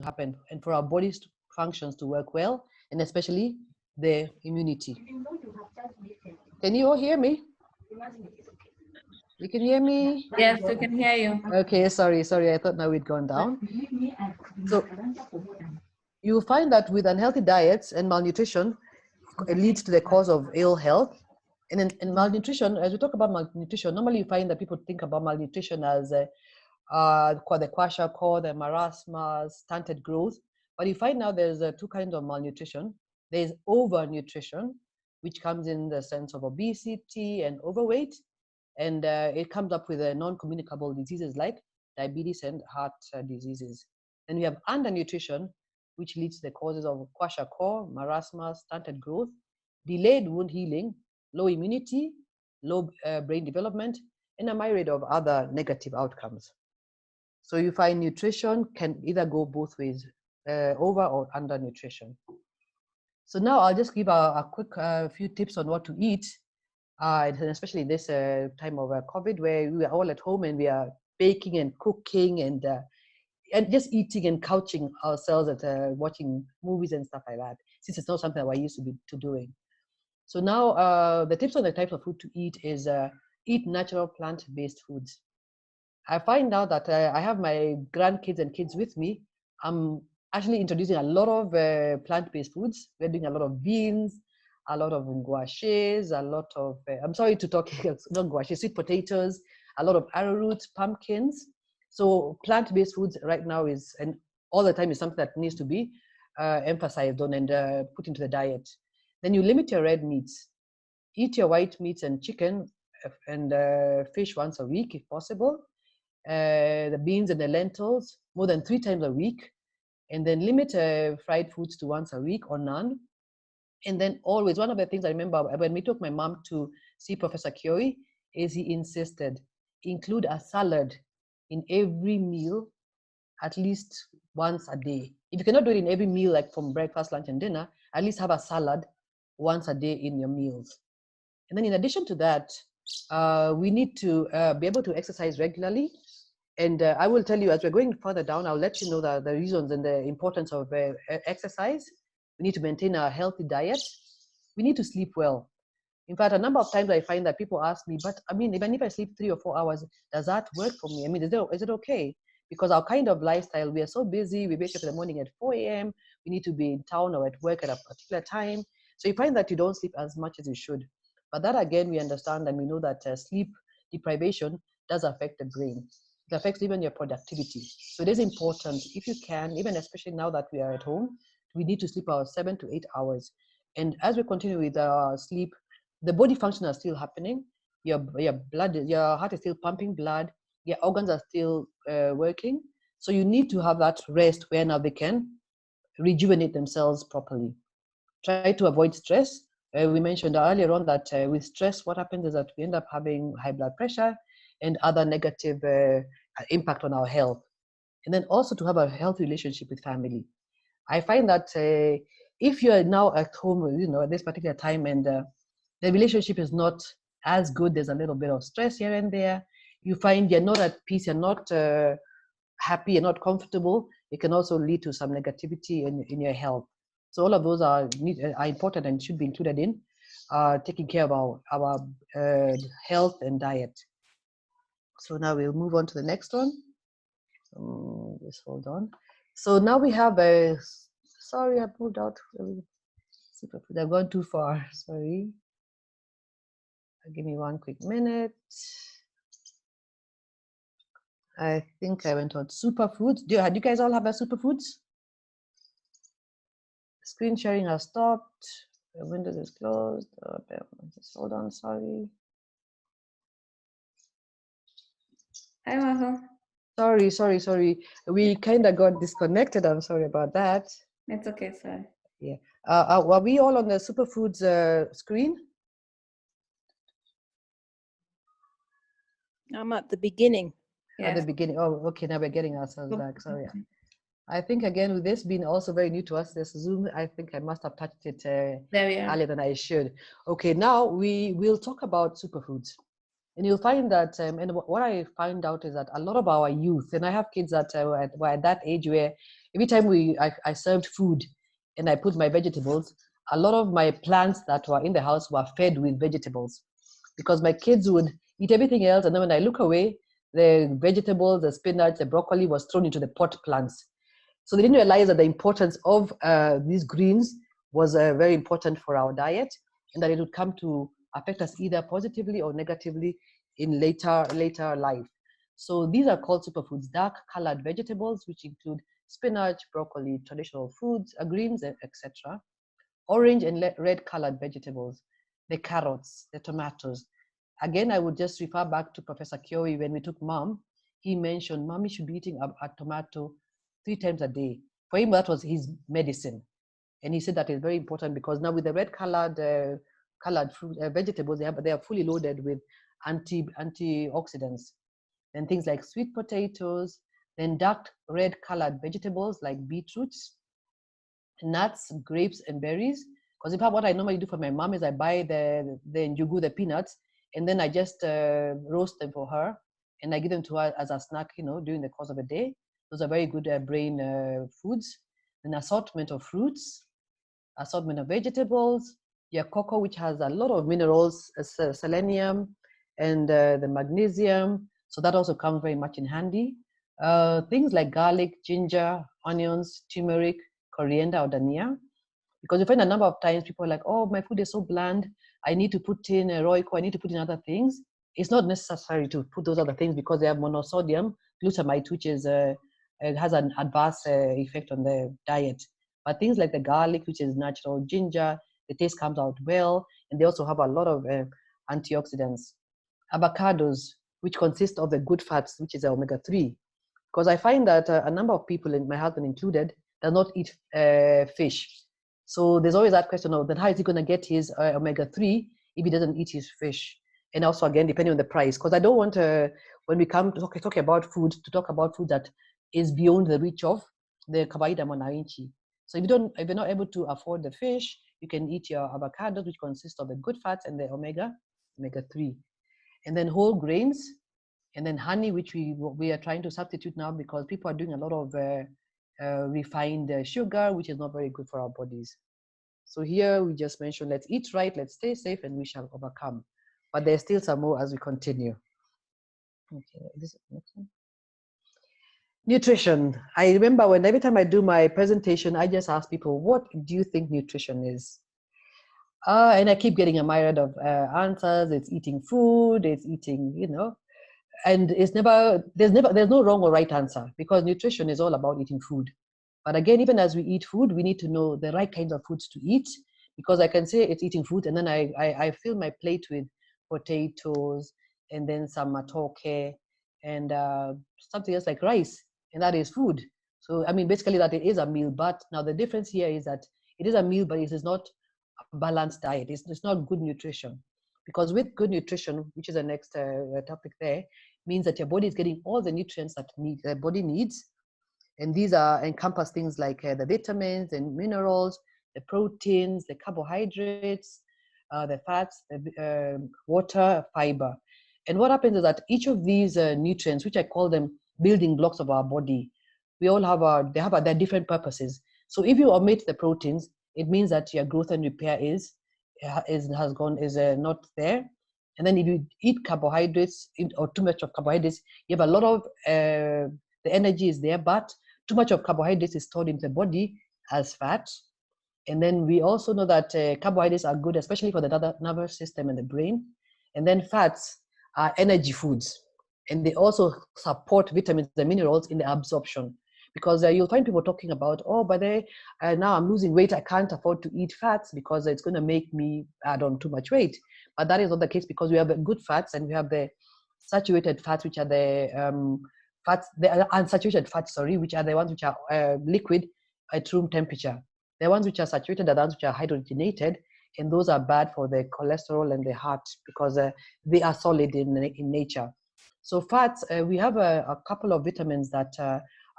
happen and for our bodies functions to work well, and especially the immunity. Can you all hear me? You can hear me? Yes, we can hear you. Okay, sorry. I thought now we'd gone down. So you find that with unhealthy diets and malnutrition, it leads to the cause of ill health. And in malnutrition, as we talk about malnutrition, normally you find that people think about malnutrition as the kwashiorkor, the marasmus, stunted growth. But you find now there's two kinds of malnutrition. There's overnutrition, which comes in the sense of obesity and overweight. And it comes up with non-communicable diseases like diabetes and heart diseases. Then we have undernutrition, which leads to the causes of kwashiorkor, marasmus, stunted growth, delayed wound healing, low immunity, low brain development, and a myriad of other negative outcomes. So you find nutrition can either go both ways, over or under nutrition. So now I'll just give a quick few tips on what to eat, and especially in this time of COVID, where we are all at home and we are baking and cooking and just eating and couching ourselves at watching movies and stuff like that, since it's not something that we're used to be doing. So now the tips on the types of food to eat is eat natural plant-based foods. I find out that I have my grandkids and kids with me. I'm actually introducing a lot of plant-based foods. We're doing a lot of beans, a lot of ngwashes, a lot of, I'm sorry to talk, not ngwashes, sweet potatoes, a lot of arrowroot, pumpkins. So plant-based foods right now is, and all the time, is something that needs to be emphasized on and put into the diet. Then you limit your red meats. Eat your white meats and chicken and fish once a week if possible. The beans and the lentils more than 3 times a week. And then limit fried foods to once a week or none. And then always, one of the things I remember when we took my mom to see Professor Kioi is he insisted, include a salad in every meal at least once a day. If you cannot do it in every meal, like from breakfast, lunch, and dinner, at least have a salad once a day in your meals. And then in addition to that, we need to be able to exercise regularly. And I will tell you, as we're going further down, I'll let you know the reasons and the importance of exercise. We need to maintain a healthy diet. We need to sleep well. In fact, a number of times I find that people ask me, but I mean, even if I sleep 3 or 4 hours, does that work for me? I mean, is it okay? Because our kind of lifestyle, we are so busy. We wake up in the morning at 4 a.m. We need to be in town or at work at a particular time. So you find that you don't sleep as much as you should. But that, again, we understand and we know that sleep deprivation does affect the brain. It affects even your productivity. So it is important, if you can, even especially now that we are at home, we need to sleep about 7 to 8 hours. And as we continue with our sleep, the body functions are still happening. Your blood, your heart is still pumping blood. Your organs are still working. So you need to have that rest where now they can rejuvenate themselves properly. Try to avoid stress. We mentioned earlier on that with stress, what happens is that we end up having high blood pressure and other negative impact on our health. And then also to have a healthy relationship with family. I find that if you're now at home, at this particular time, and the relationship is not as good, there's a little bit of stress here and there, you find you're not at peace, you're not happy, you're not comfortable, it can also lead to some negativity in your health. So all of those are important and should be included in taking care of our health and diet. So now we'll move on to the next one. Just hold on. So now we have sorry, I moved out. I've gone too far, sorry. Give me one quick minute. I think I went on superfoods. Do you guys all have a superfoods? Screen sharing has stopped. The Windows is closed. Just hold on, sorry. Hi, Maho. Sorry. We kind of got disconnected. I'm sorry about that. It's okay, sorry. Yeah. Are we all on the superfoods screen? I'm at the beginning. At the beginning. Oh, okay. Now we're getting ourselves back. Sorry. I think, again, with this being also very new to us, this Zoom, I think I must have touched it earlier than I should. Okay, now we will talk about superfoods. And you'll find that, and what I find out is that a lot of our youth, and I have kids that were at that age where every time I served food and I put my vegetables, a lot of my plants that were in the house were fed with vegetables because my kids would eat everything else. And then when I look away, the vegetables, the spinach, the broccoli was thrown into the pot plants. So they didn't realize that the importance of these greens was very important for our diet, and that it would come to affect us either positively or negatively in later life. So these are called superfoods, dark colored vegetables, which include spinach, broccoli, traditional foods, greens, etc. Orange and red colored vegetables, the carrots, the tomatoes. Again, I would just refer back to Professor Kioi when we took mom. He mentioned mommy should be eating a tomato 3 times a day. For him, that was his medicine. And he said that is very important because now with the red colored fruit, vegetables, they are fully loaded with antioxidants. Then things like sweet potatoes, then dark red colored vegetables like beetroots, nuts, grapes, and berries. Because in fact, what I normally do for my mom is I buy the njugu, the peanuts, and then I just roast them for her, and I give them to her as a snack, during the course of a day. Those are very good brain foods. An assortment of fruits, assortment of vegetables, your cocoa, which has a lot of minerals, selenium, and the magnesium. So that also comes very much in handy. Things like garlic, ginger, onions, turmeric, coriander, or dhania. Because you find a number of times people are like, oh, my food is so bland. I need to put in Royco, I need to put in other things. It's not necessary to put those other things because they have monosodium glutamate, which is has an adverse effect on the diet. But things like the garlic, which is natural, ginger, the taste comes out well, and they also have a lot of antioxidants. Avocados, which consist of the good fats, which is omega-3. Because I find that a number of people, and my husband included, does not eat fish. So there's always that question of then how is he going to get his omega-3 if he doesn't eat his fish? And also, again, depending on the price, because I don't want when we come to talk about food, to talk about food that is beyond the reach of the kawaida mwananchi. So if you're not able to afford the fish, you can eat your avocados, which consist of the good fats and the omega-3. And then whole grains, and then honey, which we are trying to substitute now because people are doing a lot of refined sugar, which is not very good for our bodies. So here we just mentioned, let's eat right, let's stay safe, and we shall overcome. But there's still some more as we continue. Okay, this is next one. Nutrition. I remember every time I do my presentation, I just ask people, what do you think nutrition is? And I keep getting a myriad of answers. It's eating food, it's eating, and there's no wrong or right answer because nutrition is all about eating food. But again, even as we eat food, we need to know the right kinds of foods to eat because I can say it's eating food and then I fill my plate with potatoes and then some matoke and something else like rice, and that is food. So, I mean, basically that it is a meal, but now the difference here is that it is a meal, but it is not a balanced diet. It's not good nutrition. Because with good nutrition, which is the next topic there, means that your body is getting all the nutrients that the body needs. And these encompass things like the vitamins and minerals, the proteins, the carbohydrates, the fats, the water, fiber. And what happens is that each of these nutrients, which I call them building blocks of our body, we all have their different purposes. So if you omit the proteins, it means that your growth and repair is not there. And then if you eat carbohydrates or too much of carbohydrates, you have a lot of the energy is there, but too much of carbohydrates is stored in the body as fat. And then we also know that carbohydrates are good, especially for the nervous system and the brain. And then fats are energy foods, and they also support vitamins and minerals in the absorption. Because you'll find people talking about, oh, but now I'm losing weight, I can't afford to eat fats because it's going to make me add on too much weight. But that is not the case because we have good fats and we have the saturated fats, which are the unsaturated fats, which are the ones which are liquid at room temperature. The ones which are saturated are the ones which are hydrogenated, and those are bad for the cholesterol and the heart because they are solid in nature. So fats, we have a couple of vitamins that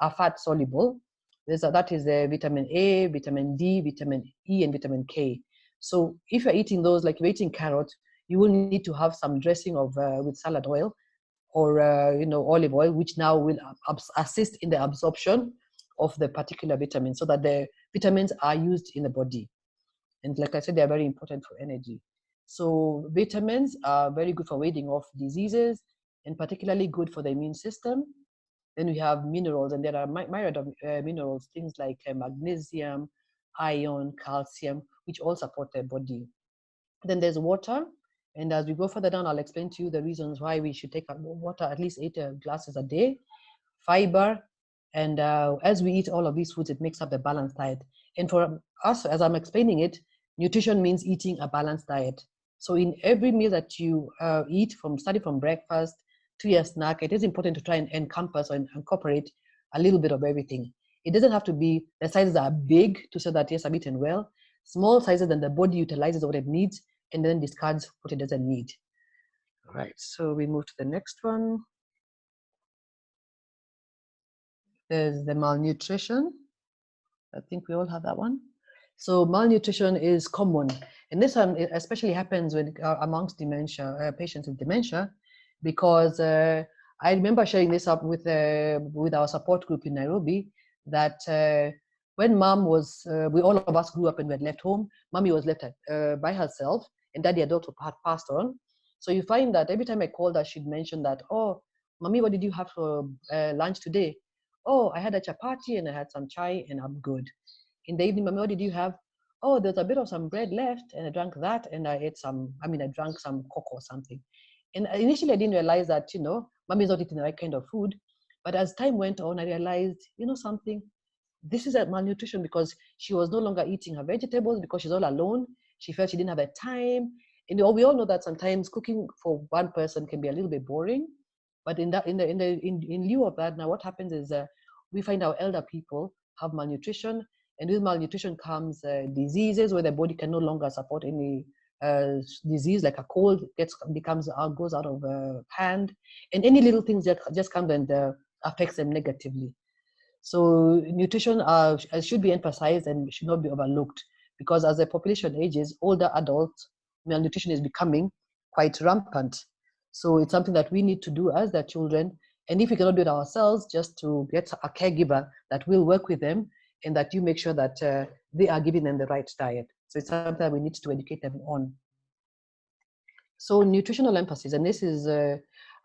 are fat soluble. That is the vitamin A, vitamin D, vitamin E, and vitamin K. So if you're eating those, like you're eating carrots, you will need to have some dressing of with salad oil or olive oil, which now will assist in the absorption of the particular vitamin so that the vitamins are used in the body. And like I said, they are very important for energy. So vitamins are very good for warding off diseases and particularly good for the immune system. Then we have minerals, and there are myriad of minerals, things like magnesium, iron, calcium, which all support the body. Then there's water. And as we go further down, I'll explain to you the reasons why we should take water at least 8 glasses a day. Fiber, and as we eat all of these foods, it makes up a balanced diet. And for us, as I'm explaining it, nutrition means eating a balanced diet. So in every meal that you eat, starting from breakfast to your snack, it is important to try and encompass or incorporate a little bit of everything. It doesn't have to be, the sizes are big to say that, yes, I've eaten well. Small sizes, then the body utilizes what it needs and then discards what it doesn't need. All right, so we move to the next one. There's the malnutrition. I think we all have that one. So malnutrition is common, and this one especially happens when amongst dementia patients with dementia, because I remember sharing this up with our support group in Nairobi that when mom was, we all of us grew up and we had left home. Mommy was left by herself, and daddy had also passed on. So you find that every time I called her, she'd mention that, oh, mommy, what did you have for lunch today? Oh, I had a chapati and I had some chai and I'm good. In the evening, mommy, what did you have? Oh, there's a bit of some bread left and I drank that and I ate I drank some cocoa or something. And initially I didn't realize that, mommy's not eating the right kind of food. But as time went on, I realized, something, this is a malnutrition because she was no longer eating her vegetables because she's all alone. She felt she didn't have the time. And we all know that sometimes cooking for one person can be a little bit boring. But in lieu of that, now what happens is we find our elder people have malnutrition, and with malnutrition comes diseases where the body can no longer support any disease, like a cold goes out of hand, and any little things that just come and affects them negatively. So nutrition should be emphasized and should not be overlooked, because as the population ages, older adults, malnutrition is becoming quite rampant. So it's something that we need to do as their children. And if we cannot do it ourselves, just to get a caregiver that will work with them and that you make sure that they are giving them the right diet. So it's something that we need to educate them on. So nutritional emphasis, and this is,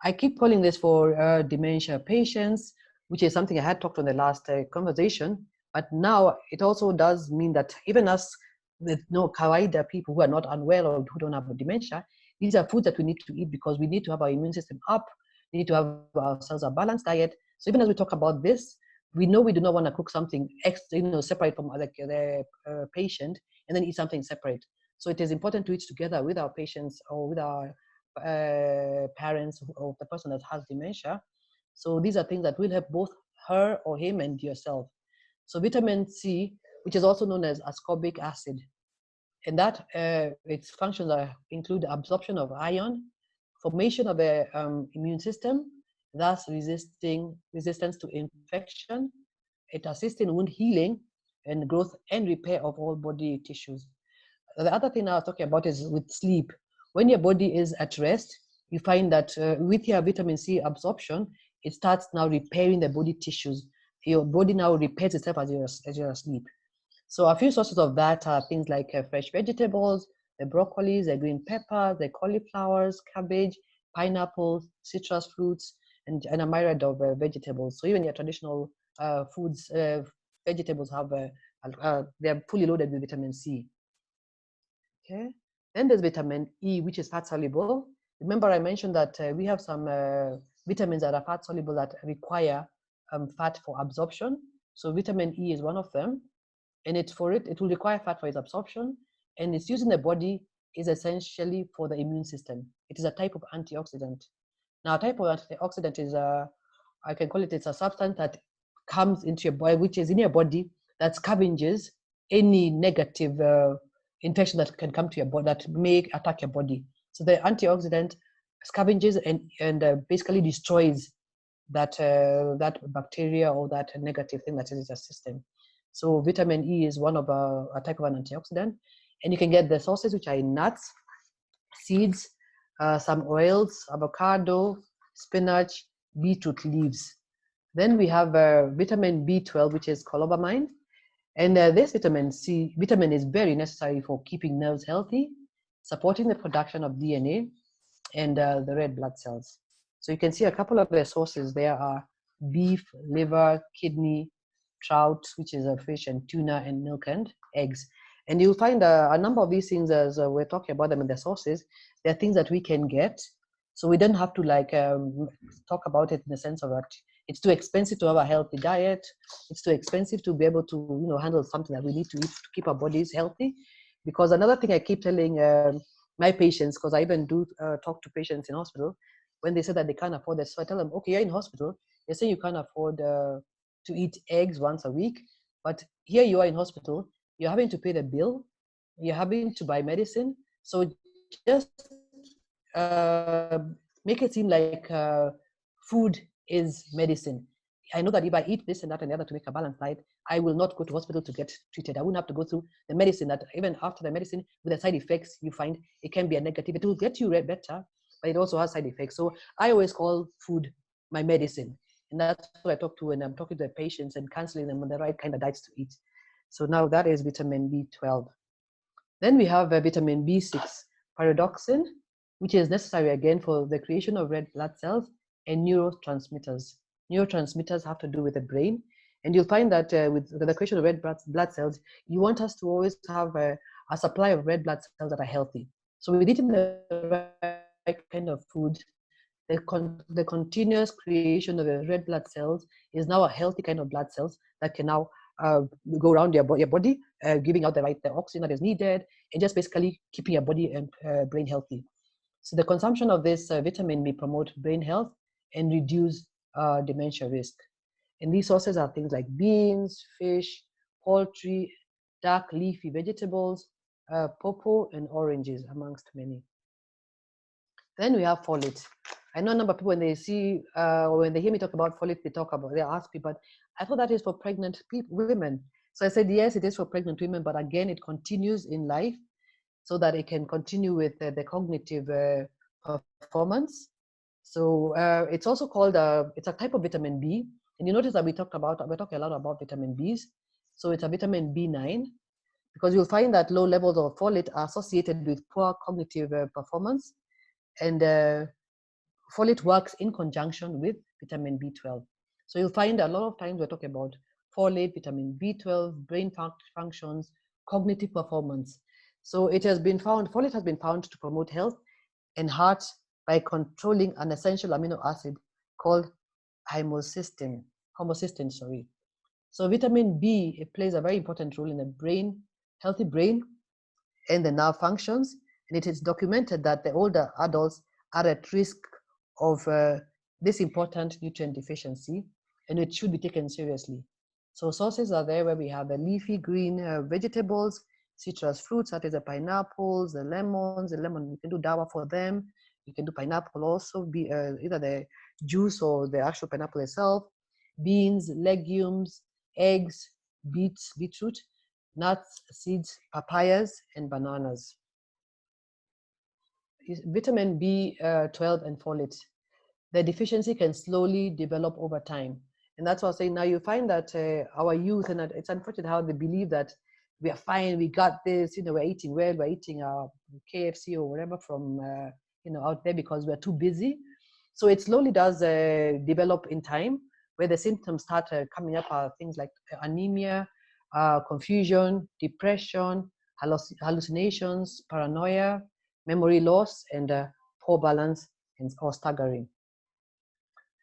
I keep calling this for dementia patients, which is something I had talked on the last conversation. But now it also does mean that even us with kawaida people who are not unwell or who don't have dementia, these are foods that we need to eat because we need to have our immune system up. We need to have ourselves a balanced diet. So even as we talk about this, we know we do not want to cook something extra, separate from the patient and then eat something separate. So it is important to eat together with our patients or with our parents or the person that has dementia. So these are things that will help both her or him and yourself. So vitamin C, which is also known as ascorbic acid, and that its functions include absorption of iron, formation of the immune system, thus resistance to infection. It assists in wound healing and growth and repair of all body tissues. The other thing I was talking about is with sleep. When your body is at rest, you find that with your vitamin C absorption, it starts now repairing the body tissues. Your body now repairs itself as you're asleep. So a few sources of that are things like fresh vegetables, the broccolis, the green peppers, the cauliflowers, cabbage, pineapples, citrus fruits, and a myriad of vegetables. So even your traditional foods, vegetables have they're fully loaded with vitamin C. Okay. Then there's vitamin E, which is fat soluble. Remember, I mentioned that we have some vitamins that are fat soluble that require fat for absorption. So vitamin E is one of them, and it will require fat for its absorption, and its use in the body is essentially for the immune system. It is a type of antioxidant. Now, a type of antioxidant is I can call it's a substance that comes into your body, which is in your body, that scavenges any negative infection that can come to your body that may attack your body. So the antioxidant scavenges and basically destroys that bacteria or that negative thing that is in the system. So vitamin E is one of a type of an antioxidant, and you can get the sources which are in nuts, seeds, some oils, avocado, spinach, beetroot leaves. Then we have vitamin B12, which is cobalamin. And this vitamin is very necessary for keeping nerves healthy, supporting the production of DNA and the red blood cells. So you can see a couple of the sources there are beef, liver, kidney, trout, which is a fish, and tuna, and milk and eggs. And you'll find a number of these things as we're talking about them in the sources. They're things that we can get. So we don't have to talk about it in the sense of that it's too expensive to have a healthy diet. It's too expensive to be able to handle something that we need to eat to keep our bodies healthy. Because another thing I keep telling my patients, because I even do talk to patients in hospital, when they say that they can't afford this. So I tell them, okay, you're in hospital. They say you can't afford to eat eggs once a week, but here you are in hospital. You're having to pay the bill. You're having to buy medicine. So just make it seem like food is medicine. I know that if I eat this and that and the other to make a balanced diet, I will not go to hospital to get treated. I wouldn't have to go through the medicine that even after the medicine, with the side effects you find, it can be a negative. It will get you better, but it also has side effects. So I always call food my medicine. And that's what I talk to when I'm talking to the patients and counseling them on the right kind of diets to eat. So now that is vitamin B12. Then we have vitamin B6, pyridoxine, which is necessary again for the creation of red blood cells and neurotransmitters. Neurotransmitters have to do with the brain. And you'll find that with the creation of red blood cells, you want us to always have a supply of red blood cells that are healthy. So with eating the right kind of food, the continuous creation of the red blood cells is now a healthy kind of blood cells that can now go around your body, giving out the oxygen that is needed, and just basically keeping your body and brain healthy. So the consumption of this vitamin may promote brain health and reduce dementia risk. And these sources are things like beans, fish, poultry, dark leafy vegetables, pawpaw, and oranges, amongst many. Then we have folate. I know a number of people when they hear me talk about folate, they ask me, but I thought that is for pregnant women. So I said, yes, it is for pregnant women, but again, it continues in life so that it can continue with the cognitive performance. So it's also called, it's a type of vitamin B. And you notice that we're talking a lot about vitamin Bs. So it's a vitamin B9, because you'll find that low levels of folate are associated with poor cognitive performance. And folate works in conjunction with vitamin B12. So you'll find a lot of times we're talking about folate, vitamin B12, brain functions, cognitive performance. So it has been found, folate has been found to promote health and heart by controlling an essential amino acid called homocysteine. So vitamin B, it plays a very important role in the brain, healthy brain, and the nerve functions. And it is documented that the older adults are at risk of this important nutrient deficiency, and it should be taken seriously. So sources are there where we have the leafy green vegetables, citrus fruits, that is the pineapples, the lemons. The lemon, you can do dawa for them. You can do pineapple also, be either the juice or the actual pineapple itself. Beans, legumes, eggs, beetroot, nuts, seeds, papayas, and bananas. Vitamin B12 and folate, the deficiency can slowly develop over time. And that's what I'm saying. Now you find that our youth, and it's unfortunate how they believe that we are fine, we got this, we're eating well, we're eating our KFC or whatever from, out there because we're too busy. So it slowly does develop in time, where the symptoms start coming up are things like anemia, confusion, depression, hallucinations, paranoia, memory loss, and poor balance or staggering.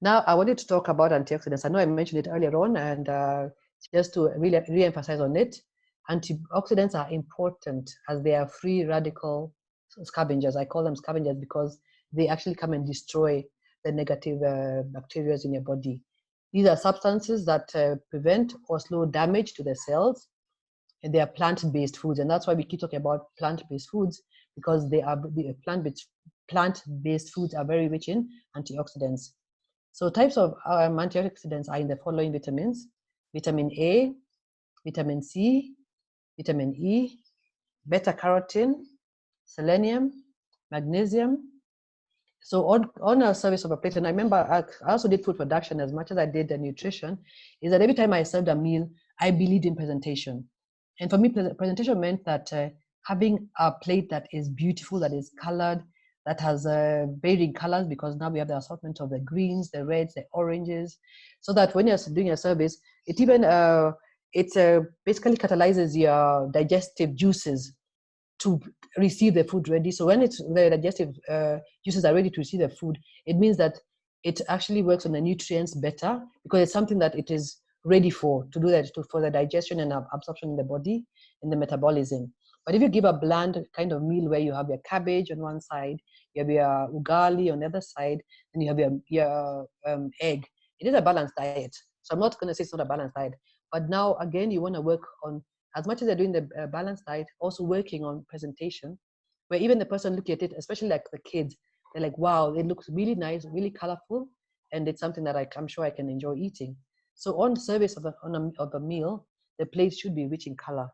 Now, I wanted to talk about antioxidants. I know I mentioned it earlier on, and just to really re-emphasize on it, antioxidants are important as they are free radical scavengers. I call them scavengers because they actually come and destroy the negative bacteria in your body. These are substances that prevent or slow damage to the cells, and they are plant-based foods. And that's why we keep talking about plant-based foods, because they are the plant-based foods are very rich in antioxidants. So types of antioxidants are in the following vitamins: vitamin A, vitamin C, vitamin E, beta-carotene, selenium, magnesium, So on a service of a plate, and I remember I also did food production as much as I did the nutrition, is that every time I served a meal, I believed in presentation. And for me, presentation meant that having a plate that is beautiful, that is colored, that has varying colors, because now we have the assortment of the greens, the reds, the oranges, so that when you're doing a service, it even basically catalyzes your digestive juices to receive the food ready. So when the digestive juices are ready to receive the food, it means that it actually works on the nutrients better, because it's something that it is ready for, to do that, for the digestion and absorption in the body and the metabolism. But if you give a bland kind of meal where you have your cabbage on one side, you have your ugali on the other side, and you have your egg, it is a balanced diet. So I'm not going to say it's not a balanced diet, but now again, you want to work on, as much as they're doing the balanced diet, also working on presentation, where even the person looking at it, especially like the kids, they're like, wow, it looks really nice, really colorful, and it's something that I'm sure I can enjoy eating. So on service of a meal, the plate should be rich in color.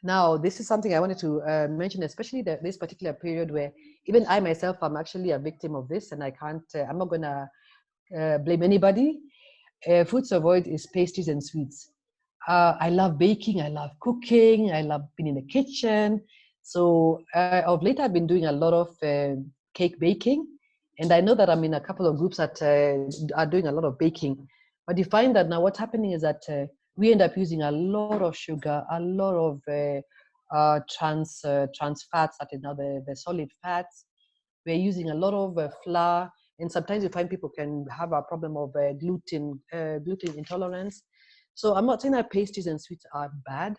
Now, this is something I wanted to mention, especially this particular period where even I myself, I'm actually a victim of this, and I'm not going to blame anybody. Foods to avoid is pastries and sweets. I love baking, I love cooking, I love being in the kitchen. So of late, I've been doing a lot of cake baking. And I know that I'm in a couple of groups that are doing a lot of baking. But you find that now what's happening is that we end up using a lot of sugar, a lot of trans fats, that is now the solid fats. We're using a lot of flour. And sometimes you find people can have a problem of gluten intolerance. So I'm not saying that pastries and sweets are bad,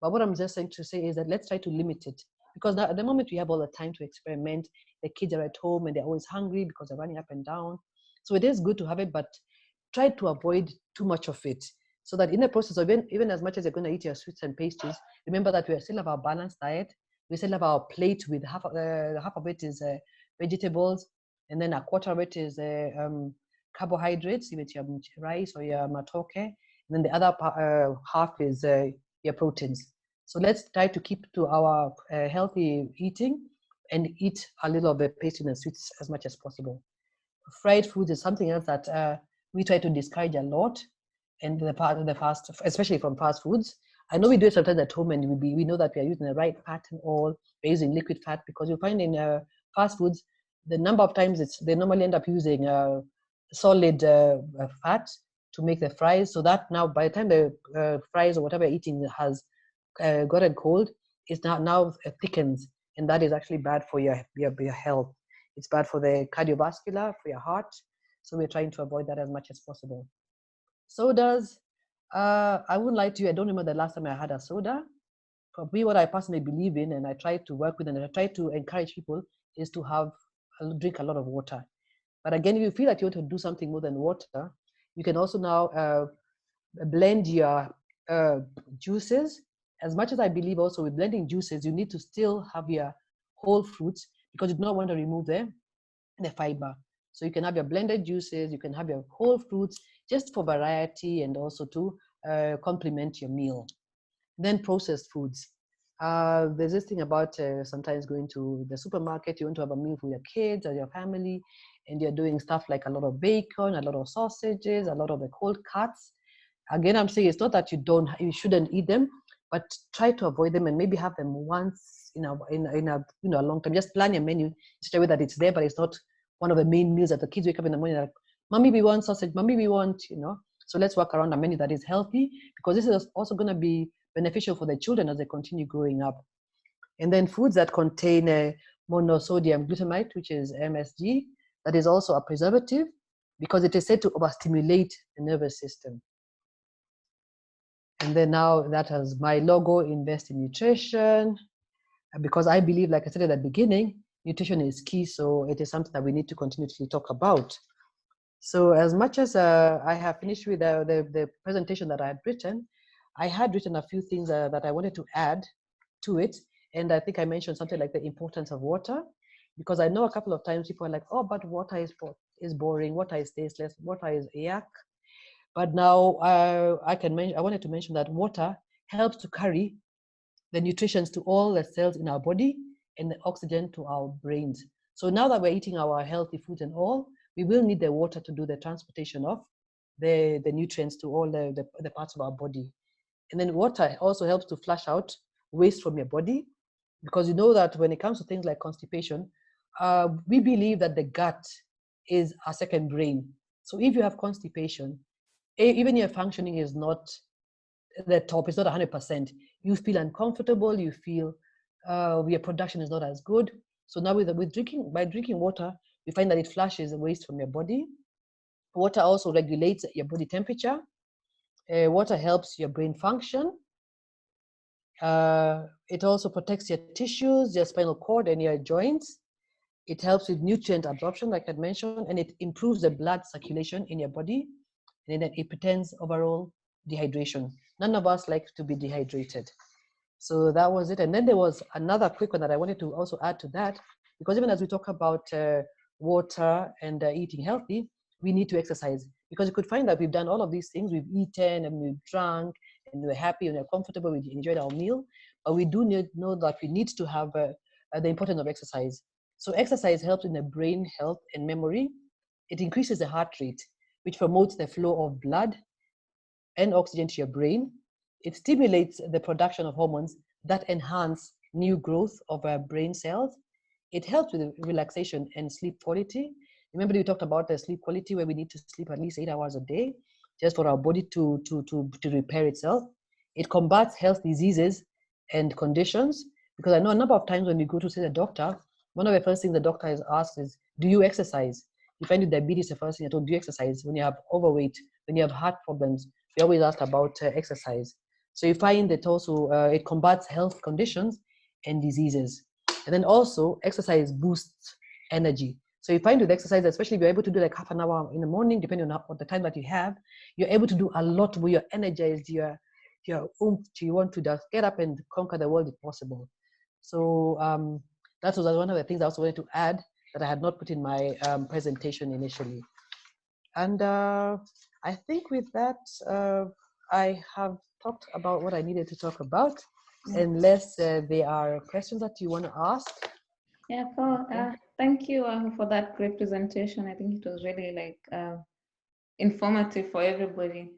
but what I'm just saying to say is that let's try to limit it. Because now, at the moment, we have all the time to experiment. The kids are at home and they're always hungry because they're running up and down. So it is good to have it, but try to avoid too much of it. So that in the process of even as much as you're going to eat your sweets and pastries, remember that we still have our balanced diet. We still have our plate with half of it is vegetables, and then a quarter of it is carbohydrates, if it's your rice or your matoke, and then the other half is your proteins. So let's try to keep to our healthy eating and eat a little of the pastry and sweets as much as possible. Fried food is something else that we try to discourage a lot, and the part of the fast, especially from fast foods. I know we do it sometimes at home, and we know that we are using the right fat and all. We're using liquid fat, because you find in fast foods, the number of times they normally end up using solid fat to make the fries. So that now, by the time the fries or whatever you're eating has gotten cold, it's now thickens, and that is actually bad for your health. It's bad for the cardiovascular, for your heart. So we're trying to avoid that as much as possible. Sodas, I wouldn't lie to you, I don't remember the last time I had a soda. For me, what I personally believe in, and I try to work with, and I try to encourage people, is to drink a lot of water. But again, if you feel that you want to do something more than water, you can also now blend your juices. As much as I believe also with blending juices, you need to still have your whole fruits, because you do not want to remove the fiber. So you can have your blended juices, you can have your whole fruits, just for variety and also to complement your meal. Then processed foods. There's this thing about sometimes going to the supermarket, you want to have a meal for your kids or your family, and you're doing stuff like a lot of bacon, a lot of sausages, a lot of the cold cuts. Again, I'm saying it's not that you shouldn't eat them, but try to avoid them and maybe have them once in a long time. Just plan your menu in such a way that it's there, but it's not one of the main meals that the kids wake up in the morning like, mommy, we want sausage, mommy, we want, So let's work around a menu that is healthy, because this is also going to be beneficial for the children as they continue growing up. And then foods that contain monosodium glutamate, which is MSG, that is also a preservative, because it is said to overstimulate the nervous system. And then now that has my logo, Invest in Nutrition, because I believe, like I said at the beginning, nutrition is key. So it is something that we need to continuously talk about. So as much as I have finished with the presentation that I had written, I had written a few things that I wanted to add to it. And I think I mentioned something like the importance of water, because I know a couple of times people are like, oh, but water is boring, water is tasteless, water is yuck. But now I wanted to mention that water helps to carry the nutrients to all the cells in our body and the oxygen to our brains. So now that we're eating our healthy food and all, we will need the water to do the transportation of the nutrients to all the parts of our body. And then water also helps to flush out waste from your body, because you know that when it comes to things like constipation, we believe that the gut is our second brain. So if you have constipation, even your functioning is not the top, it's not 100%. You feel uncomfortable, you feel your production is not as good. So now by drinking water, you find that it flushes waste from your body. Water also regulates your body temperature. Water helps your brain function. It also protects your tissues, your spinal cord, and your joints. It helps with nutrient absorption, like I mentioned, and it improves the blood circulation in your body, and then it prevents overall dehydration. None of us like to be dehydrated. So that was it. And then there was another quick one that I wanted to also add to that, because even as we talk about water and eating healthy, we need to exercise, because you could find that we've done all of these things. We've eaten and we've drunk and we're happy and we're comfortable. We enjoyed our meal, but we do know that we need to have the importance of exercise. So exercise helps in the brain health and memory. It increases the heart rate, which promotes the flow of blood and oxygen to your brain. It stimulates the production of hormones that enhance new growth of our brain cells. It helps with relaxation and sleep quality. Remember, we talked about the sleep quality, where we need to sleep at least 8 hours a day, just for our body to repair itself. It combats health diseases and conditions, because I know a number of times when we go to see the doctor, one of the first things the doctor is asked is, do you exercise? If you find diabetes, the first thing I told, do you exercise? When you have overweight, when you have heart problems, we always ask about exercise. So you find that also it combats health conditions and diseases. And then also exercise boosts energy. So you find with exercise, especially if you're able to do like half an hour in the morning, depending on the time that you have, you're able to do a lot where you're energized, you want to just get up and conquer the world if possible. So that was one of the things I also wanted to add that I had not put in my presentation initially. And I think with that, I have talked about what I needed to talk about, unless there are questions that you want to ask. Yeah, cool. Thank you for that great presentation. I think it was really informative for everybody.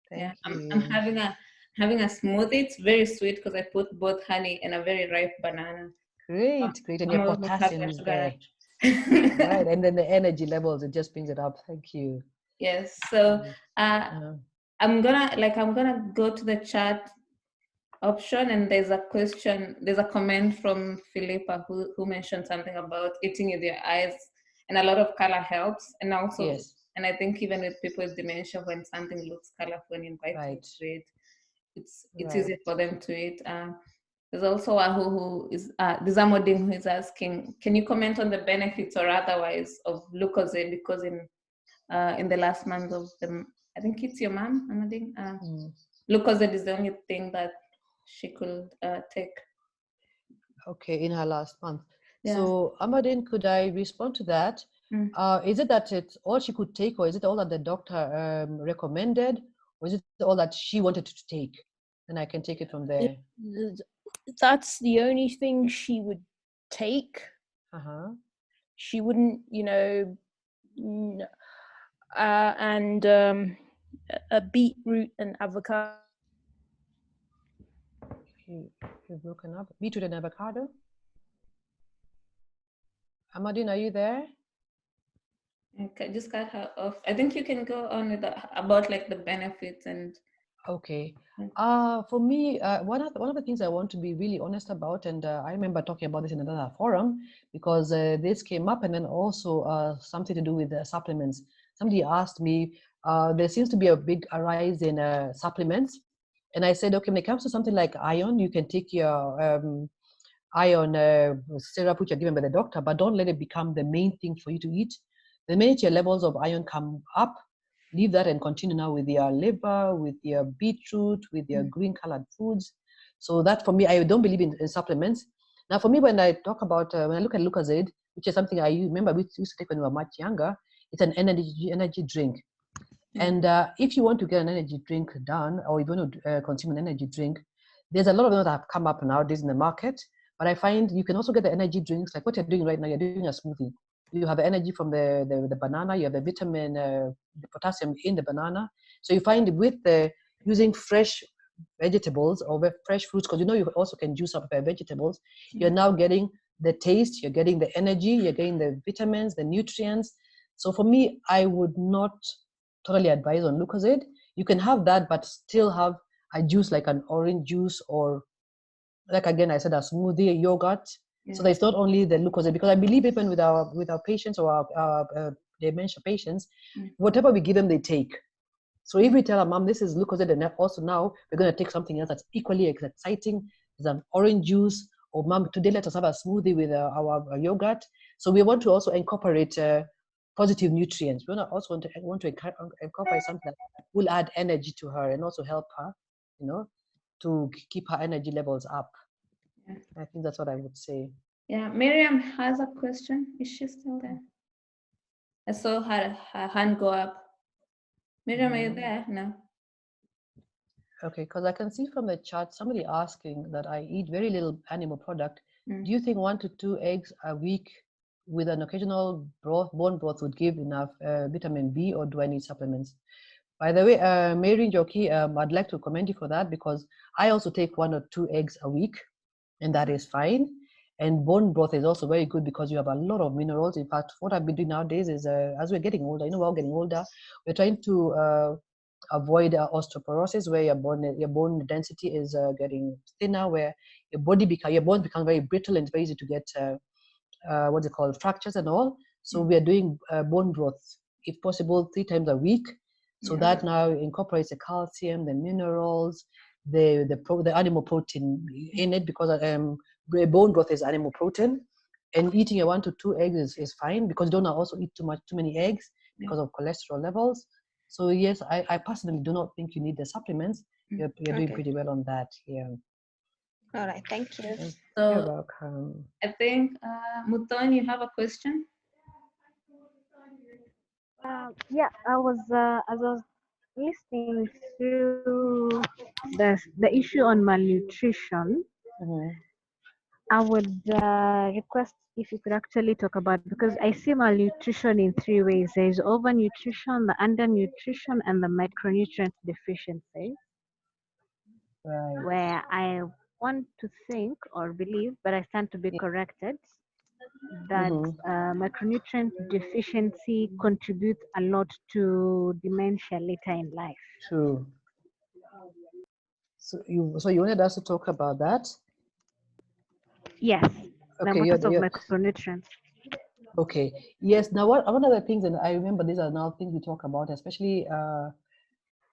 Thank you. I'm having a smoothie. It's very sweet because I put both honey and a very ripe banana. Great. And your potassium is there. Right, and then the energy levels, it just brings it up. Thank you. Yes. So I'm gonna go to the chat option, and there's a comment from Philippa who mentioned something about eating with your eyes, and a lot of color helps, and also yes. And I think even with people with dementia, when something looks colorful and you invite them to it, it's easy for them to eat. There's also Ahu who is Dizamodin, who is asking, can you comment on the benefits or otherwise of Lucozade? Because in the last month of I think it's your mom, Amadine. Lucozade is the only thing that she could take. Okay, in her last month. Yeah. So Amadine, could I respond to that? Is it that it's all she could take, or is it all that the doctor recommended, or is it all that she wanted to take? And I can take it from there. That's the only thing she would take. She wouldn't, and a beetroot and avocado. You've broken up. Beetroot and avocado. Amadine, are you there? Okay, just cut her off. I think you can go on with about the benefits and. Okay. For me, one of the things I want to be really honest about, and I remember talking about this in another forum, because this came up, and then also something to do with supplements. Somebody asked me, there seems to be a big rise in supplements. And I said, okay, when it comes to something like iron, you can take your iron syrup, which are given by the doctor, but don't let it become the main thing for you to eat. The minute your levels of iron come up, leave that and continue now with your liver, with your beetroot, with your green colored foods. So that for me, I don't believe in supplements. Now for me, when I talk about, when I look at Lucozade, which is something I remember we used to take when we were much younger, it's an energy drink. And if you want to get an energy drink done, or you want to consume an energy drink, there's a lot of them that have come up nowadays in the market, But I find you can also get the energy drinks, like what you're doing right now. You're doing a smoothie. You have energy from the banana. You have the vitamin, the potassium in the banana. So you find with the using fresh vegetables or fresh fruits, because you also can juice up vegetables. You're now getting the taste, you're getting the energy, you're getting the vitamins, the nutrients. So for me, I would not totally advise on Lucozade. You can have that, but still have a juice like an orange juice, or like again I said, a smoothie, a yogurt. So that it's not only the Lucozade, because I believe even with our patients or our dementia patients, whatever we give them, they take. So if we tell a mom this is Lucozade, and also now we're going to take something else that's equally exciting, is an orange juice, or mom, today let us have a smoothie with our yogurt. So we want to also incorporate positive nutrients. We also want to incorporate something that will add energy to her and also help her, to keep her energy levels up. Yeah. I think that's what I would say. Yeah, Miriam has a question. Is she still there? I saw her hand go up. Miriam, are you there? No. Okay, because I can see from the chat somebody asking that I eat very little animal product. Do you think 1 to 2 eggs a week with an occasional bone broth would give enough vitamin B, or do I need supplements? By the way, Mary Njoki, I'd like to commend you for that, because I also take 1 or 2 eggs a week, and that is fine. And bone broth is also very good because you have a lot of minerals. In fact, what I've been doing nowadays is, as we're getting older, we're all getting older, we're trying to avoid osteoporosis, where your bone density is getting thinner, where your bones become very brittle, and it's very easy to get what's it called, fractures and all. So we are doing bone broth, if possible, 3 times a week. So that now incorporates the calcium, the minerals, the animal protein in it, because bone broth is animal protein. And eating 1 to 2 eggs is fine, because you don't also eat too many eggs because of cholesterol levels. So yes, I personally do not think you need the supplements. You're doing pretty well on that here. All right, thank you. So you're welcome. I think Muton, you have a question? Yeah, as I was listening through the issue on malnutrition, I would request if you could actually talk about, because I see malnutrition in 3 ways. There is overnutrition, the undernutrition, and the micronutrient deficiency. Right. Where I want to think or believe, but I stand to be corrected, that micronutrient deficiency contributes a lot to dementia later in life. True. So you wanted us to talk about that? Yes. Okay, the importance of micronutrients. Okay. Yes. Now, one of the things, and I remember these are now things we talk about, especially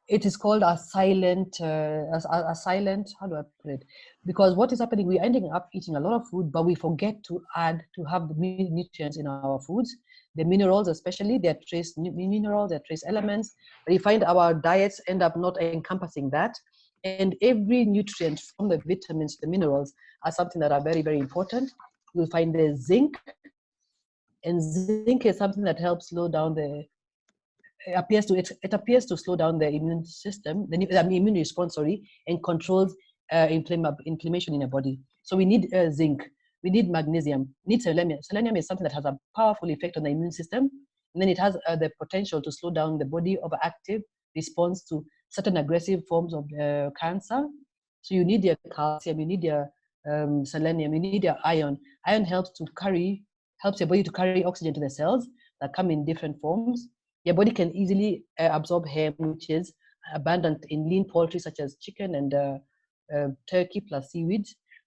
it is called a silent, how do I put it? Because what is happening, we're ending up eating a lot of food, but we forget to have the nutrients in our foods, the minerals especially, they're trace minerals, they're trace elements, but you find our diets end up not encompassing that. And every nutrient, from the vitamins to the minerals, are something that are very, very important. You'll find the zinc, and zinc is something that helps slow down it appears to slow down the immune system, the immune response, and controls inflammation in your body. So we need zinc, we need magnesium, we need selenium. Selenium is something that has a powerful effect on the immune system, and then it has the potential to slow down the body overactive response to certain aggressive forms of cancer. So you need your calcium, you need your selenium, you need your iron. Iron helps your body to carry oxygen to the cells that come in different forms. Your body can easily absorb heme, which is abundant in lean poultry such as chicken and turkey plus seaweed,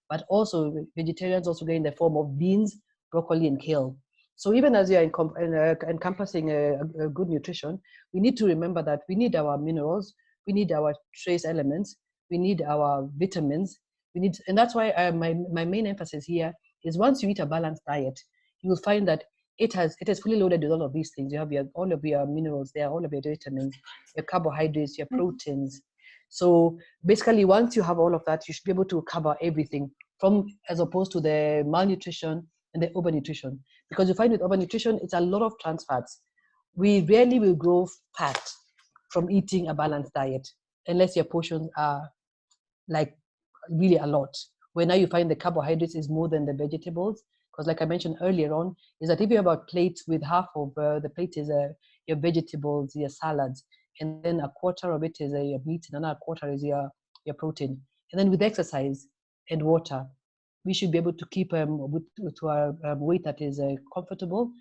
but also vegetarians also get in the form of beans, broccoli, and kale. So even as you're encompassing a good nutrition, we need to remember that we need our minerals, we need our trace elements, we need our vitamins, and that's why my main emphasis here is, once you eat a balanced diet, you will find that it is fully loaded with all of these things. You have all of your minerals there, all of your vitamins, your carbohydrates, your proteins. So basically, once you have all of that, you should be able to cover everything, as opposed to the malnutrition and the overnutrition. Because you find with overnutrition, it's a lot of trans fats. We rarely will grow fat from eating a balanced diet, unless your portions are like really a lot, where now you find the carbohydrates is more than the vegetables. Because like I mentioned earlier on, is that if you have a plate with half of the plate is your vegetables, your salads, and then a quarter of it is your meat, and another quarter is your protein. And then with exercise and water, we should be able to keep to our weight that is comfortable,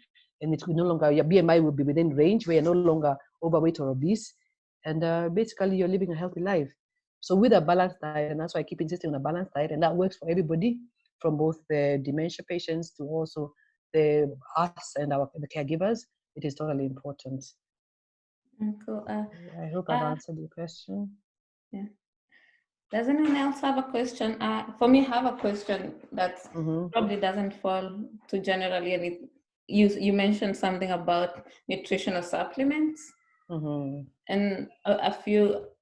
and it will no longer, your BMI will be within range where you're no longer overweight or obese, and basically you're living a healthy life. So with a balanced diet, and that's why I keep insisting on a balanced diet, and that works for everybody, from both the dementia patients to also us and the caregivers. It is totally important. Cool. I hope I've answered your question. Yeah. Does anyone else have a question? For me, I have a question that probably doesn't fall to generally, and you mentioned something about nutritional supplements. And a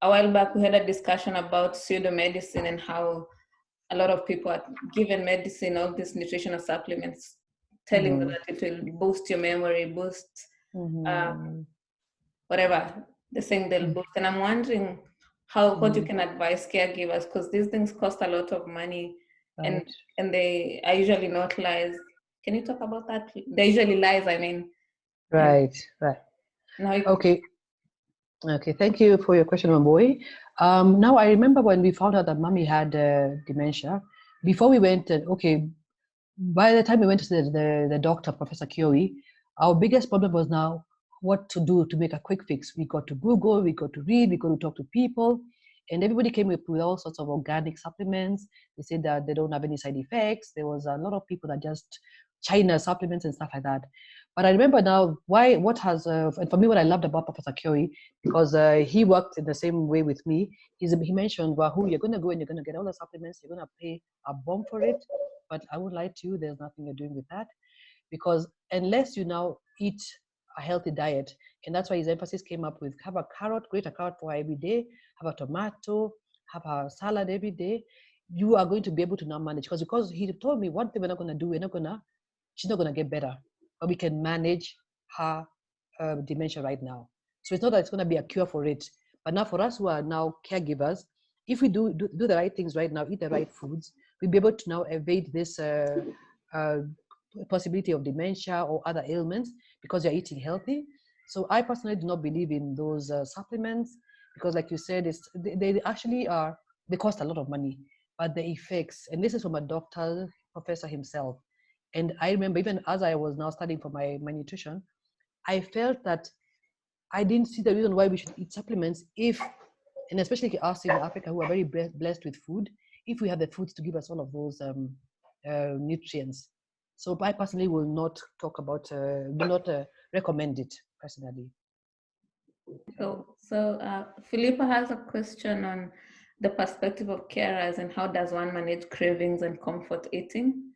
while back, we had a discussion about pseudomedicine and how a lot of people are given medicine, all these nutritional supplements, telling them that it will boost your memory, boost whatever the thing they'll boost. And I'm wondering what you can advise caregivers, because these things cost a lot of money, and they are usually not lies. Can you talk about that? They're usually lies, I mean. Right. Okay, thank you for your question, Mamboy. Now, I remember when we found out that Mommy had dementia, before we went, by the time we went to the doctor, Professor Kioi, our biggest problem was now what to do to make a quick fix. We got to Google, we got to read, we got to talk to people, and everybody came up with all sorts of organic supplements. They said that they don't have any side effects. There was a lot of people that just China supplements and stuff like that. But I remember now and for me, what I loved about Professor Kioi, because he worked in the same way with me, he mentioned, Wahoo, you're going to go and you're going to get all the supplements, you're going to pay a bomb for it, but I would lie to you, there's nothing you're doing with that, because unless you now eat a healthy diet, and that's why his emphasis came up with have a carrot, grate a carrot for every day, have a tomato, have a salad every day, you are going to be able to now manage. Because he told me one thing we're not going to do, she's not going to get better, but we can manage her dementia right now. So it's not that it's going to be a cure for it, but now for us who are now caregivers, if we do the right things right now, eat the right foods, we'll be able to now evade this possibility of dementia or other ailments because you're eating healthy. So I personally do not believe in those supplements, because like you said, they actually they cost a lot of money, but the effects, and this is from a doctor, professor himself. And I remember even as I was now studying for my nutrition, I felt that I didn't see the reason why we should eat supplements and especially us in Africa who are very blessed with food, if we have the foods to give us all of those nutrients. So I personally will not talk about, will not recommend it personally. So Philippa has a question on the perspective of carers and how does one manage cravings and comfort eating?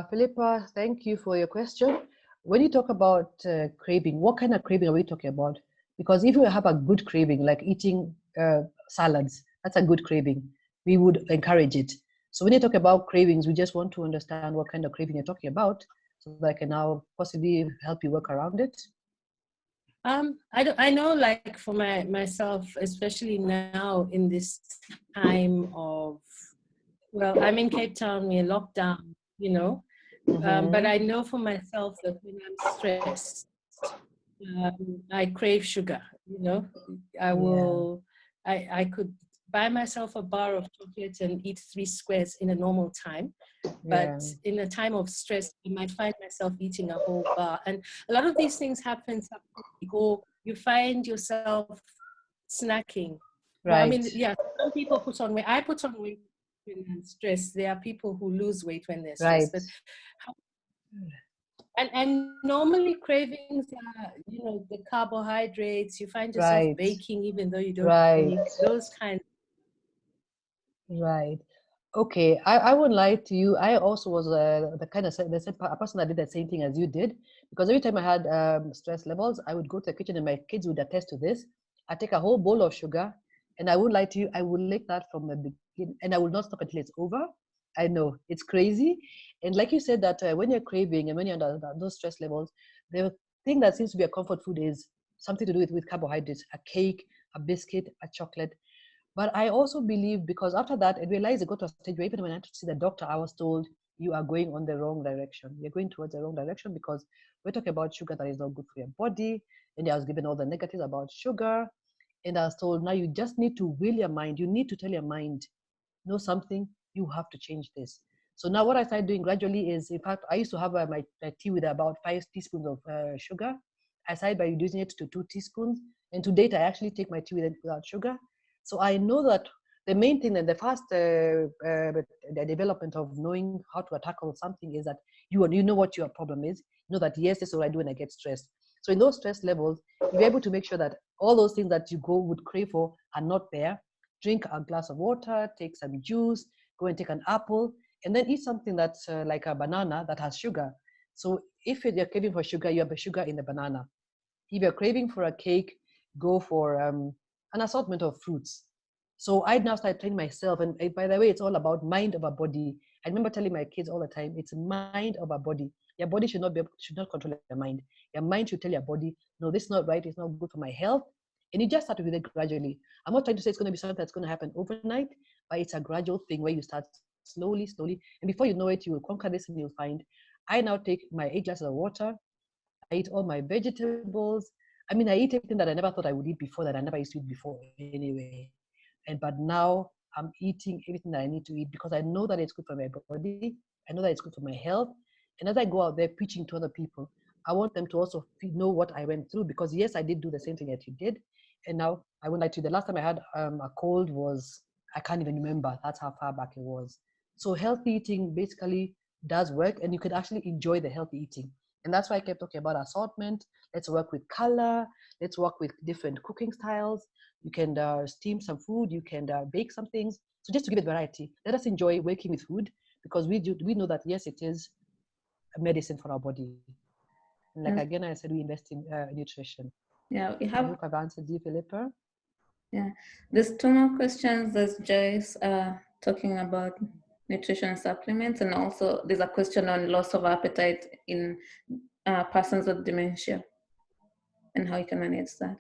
Philippa, thank you for your question. When you talk about craving, what kind of craving are we talking about? Because if you have a good craving, like eating salads, that's a good craving. We would encourage it. So when you talk about cravings, we just want to understand what kind of craving you're talking about, so that I can now possibly help you work around it. I know, like for myself, especially now in this time of, well, I'm in Cape Town, we're locked down, you know, but I know for myself that when I'm stressed, I crave sugar, you know. I could buy myself a bar of chocolate and eat 3 squares in a normal time, but in a time of stress, I might find myself eating a whole bar. And a lot of these things happen, or you find yourself snacking. Right. Well, I mean, yeah, some people put on weight. I put on weight when I'm stressed. There are people who lose weight when they're stressed. Right. But and normally cravings are, you know, the carbohydrates. You find yourself baking even though you don't bake, those kinds. Right. Okay. I won't lie to you. I also was the kind of a person that did the same thing as you did, because every time I had stress levels, I would go to the kitchen, and my kids would attest to this. I take a whole bowl of sugar, and I won't lie to you, I will lick that from the beginning, and I will not stop until it's over. I know it's crazy. And like you said, that when you're craving and when you're under those stress levels, the thing that seems to be a comfort food is something to do with carbohydrates, a cake, a biscuit, a chocolate. But I also believe, because after that, I realized I got to a stage where even when I had to see the doctor, I was told, you are going on the wrong direction. You're going towards the wrong direction because we're talking about sugar that is not good for your body. And I was given all the negatives about sugar. And I was told, now you just need to will your mind. You need to tell your mind, know something, you have to change this. So now what I started doing gradually is, in fact, I used to have my tea with about 5 teaspoons of sugar. I started by reducing it to 2 teaspoons. And to date, I actually take my tea without sugar. So I know that the main thing and the first the development of knowing how to tackle something is that you know what your problem is. You know that, yes, this is what I do when I get stressed. So in those stress levels, you're able to make sure that all those things that you would crave for are not there. Drink a glass of water, take some juice, go and take an apple, and then eat something that's like a banana that has sugar. So if you're craving for sugar, you have a sugar in the banana. If you're craving for a cake, go for an assortment of fruits. So I now started training myself. And by the way, it's all about mind over body. I remember telling my kids all the time, it's mind over body. Your body should not control your mind. Your mind should tell your body, no, this is not right. It's not good for my health. And you just start with it gradually. I'm not trying to say it's going to be something that's going to happen overnight, but it's a gradual thing where you start slowly. And before you know it, you will conquer this and you'll find, I now take my 8 glasses of water. I eat all my vegetables. I mean, I eat everything that I never thought I would eat before, that I never used to eat before anyway. But now I'm eating everything that I need to eat because I know that it's good for my body. I know that it's good for my health. And as I go out there preaching to other people, I want them to also know what I went through, because yes, I did do the same thing that you did. And now I won't lie to you, the last time I had a cold was, I can't even remember. That's how far back it was. So healthy eating basically does work, and you can actually enjoy the healthy eating. And that's why I kept talking about assortment. Let's work with color. Let's work with different cooking styles. You can steam some food. You can bake some things. So just to give it variety, let us enjoy working with food, because we know that, yes, it is a medicine for our body. And like again, I said, we invest in nutrition. Yeah, we I have. hope I've answered you, Philippa. Yeah, there's 2 more questions. There's Joyce talking about nutrition supplements, and also there's a question on loss of appetite in persons with dementia and how you can manage that.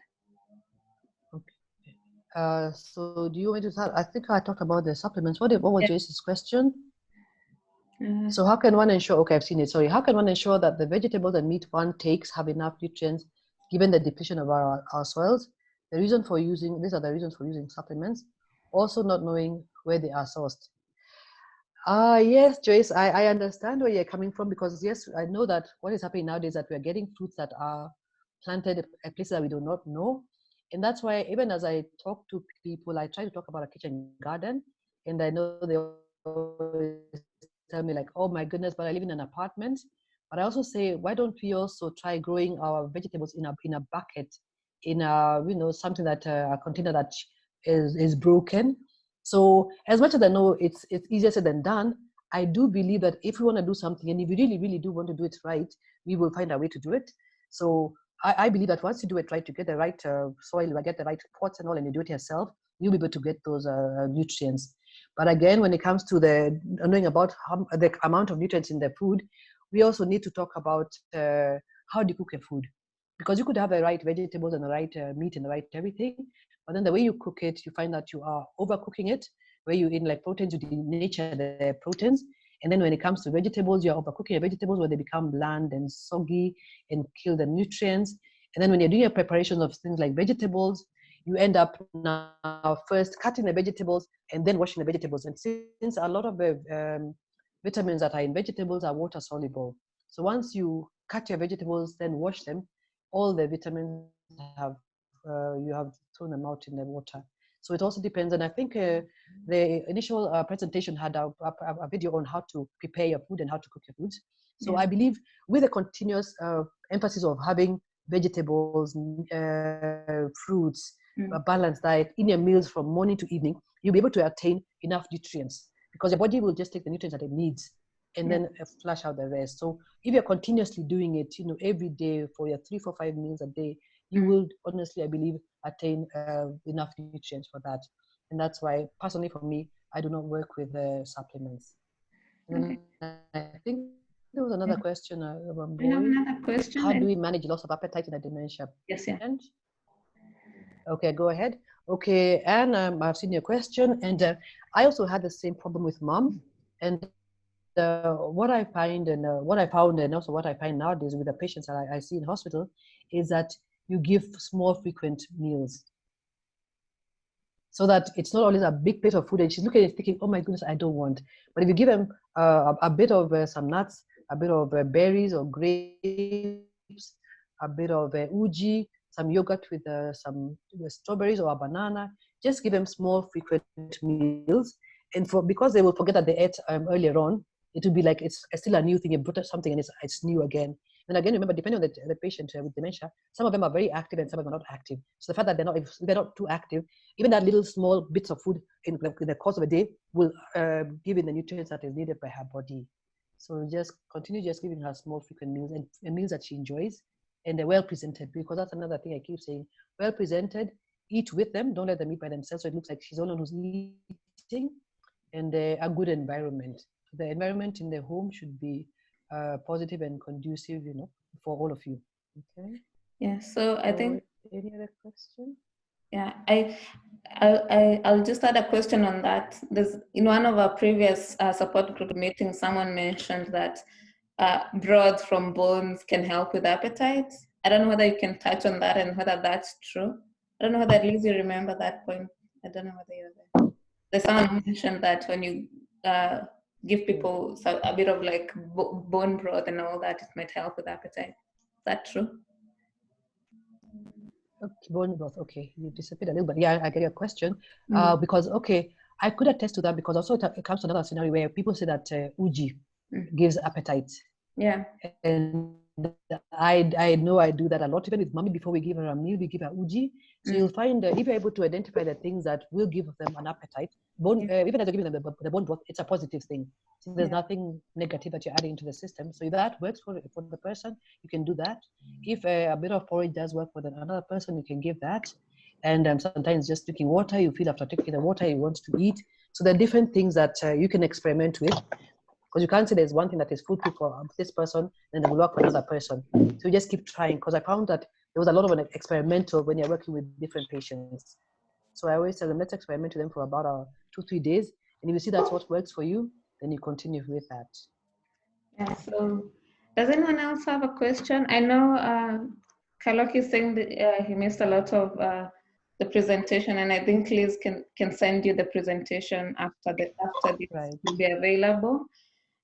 Okay. So do you want to start? I think I talked about the supplements. What was Joyce's question? So how can one ensure, okay, I've seen it, sorry. How can one ensure that the vegetables and meat one takes have enough nutrients given the depletion of our soils? These are the reasons for using supplements. Also not knowing where they are sourced. Yes, Joyce, I understand where you're coming from, because yes, I know that what is happening nowadays is that we're getting fruits that are planted at places that we do not know. And that's why even as I talk to people, I try to talk about a kitchen garden, and I know they always tell me like, oh my goodness, but I live in an apartment. But I also say, why don't we also try growing our vegetables in a bucket, in a something that a container that is broken. So as much as I know it's easier said than done, I do believe that if we want to do something, and if we really, really do want to do it right, we will find a way to do it. So I believe that once you do it right, you get the right soil, you get the right pots and all, and you do it yourself, you'll be able to get those nutrients. But again, when it comes to the knowing about the amount of nutrients in the food, we also need to talk about how do you cook a food. Because you could have the right vegetables and the right meat and the right everything, but then the way you cook it, you find that you are overcooking it, where you in like proteins, you denature the proteins. And then when it comes to vegetables, you're overcooking your vegetables where they become bland and soggy and kill the nutrients. And then when you're doing a preparation of things like vegetables, you end up now first cutting the vegetables and then washing the vegetables. And since a lot of the vitamins that are in vegetables are water soluble, so once you cut your vegetables, then wash them, all the vitamins you have thrown them out in the water. So it also depends. And I think the initial presentation had a video on how to prepare your food and how to cook your foods. So I believe with a continuous emphasis of having vegetables, fruits, a balanced diet in your meals from morning to evening, you'll be able to attain enough nutrients, because your body will just take the nutrients that it needs and then flush out the rest. So if you're continuously doing it, every day for your 3, 4, 5 meals a day, you will honestly, I believe, attain enough nutrients for that. And that's why, personally for me, I do not work with supplements. And I think there was another question. We have another question. How do we manage loss of appetite in a dementia patient? Okay, go ahead. Okay, and I've seen your question, and I also had the same problem with mom. And what I find and what I found, and also what I find nowadays with the patients that I see in hospital, is that you give small, frequent meals, so that it's not always a big plate of food, and she's looking at it thinking, "Oh my goodness, I don't want." But if you give them a bit of some nuts, a bit of berries or grapes, a bit of uji, some yogurt with some strawberries or a banana, just give them small, frequent meals, and because they will forget that they ate earlier on, it will be like it's still a new thing. You brought something and it's new again. And again, remember, depending on the patient with dementia, some of them are very active and some of them are not active. So the fact that if they're not too active, even that little small bits of food in the course of a day will give in the nutrients that is needed by her body. So just continue just giving her small, frequent meals and meals that she enjoys, and they're well presented, because that's another thing I keep saying. Well presented, eat with them, don't let them eat by themselves so it looks like she's the only one who's eating, and a good environment. The environment in the home should be positive and conducive, for all of you. Okay. Yeah. So I think. Any other question? Yeah, I'll just add a question on that. There's in one of our previous support group meetings, someone mentioned that broth from bones can help with appetite. I don't know whether you can touch on that and whether that's true. I don't know whether at least you remember that point. I don't know whether you're there. There's someone who mentioned that when you give people a bit of like bone broth and all that, it might help with appetite. Is that true? Okay, bone broth. Okay, you disappeared a little bit. Yeah, I get your question. Because I could attest to that, because also it comes to another scenario where people say that uji gives appetite. Yeah. And I know I do that a lot. Even with mommy, before we give her a meal, we give her uji. So you'll find if you're able to identify the things that will give them an appetite, even as you're giving them the bone broth, it's a positive thing. So there's nothing negative that you're adding into the system. So if that works for the person, you can do that. If a bit of porridge does work for another person, you can give that. And sometimes just drinking water, you feel after taking the water, you want to eat. So there are different things that you can experiment with. Because you can't say there's one thing that is foolproof for this person and it will work for another person. So you just keep trying, because I found that there was a lot of an experimental when you're working with different patients. So I always tell them, let's experiment with them for about 2-3 days. And if you see that's what works for you, then you continue with that. Yeah, so does anyone else have a question? I know Kaloki is saying that he missed a lot of the presentation, and I think Liz can send you the presentation after this will be available.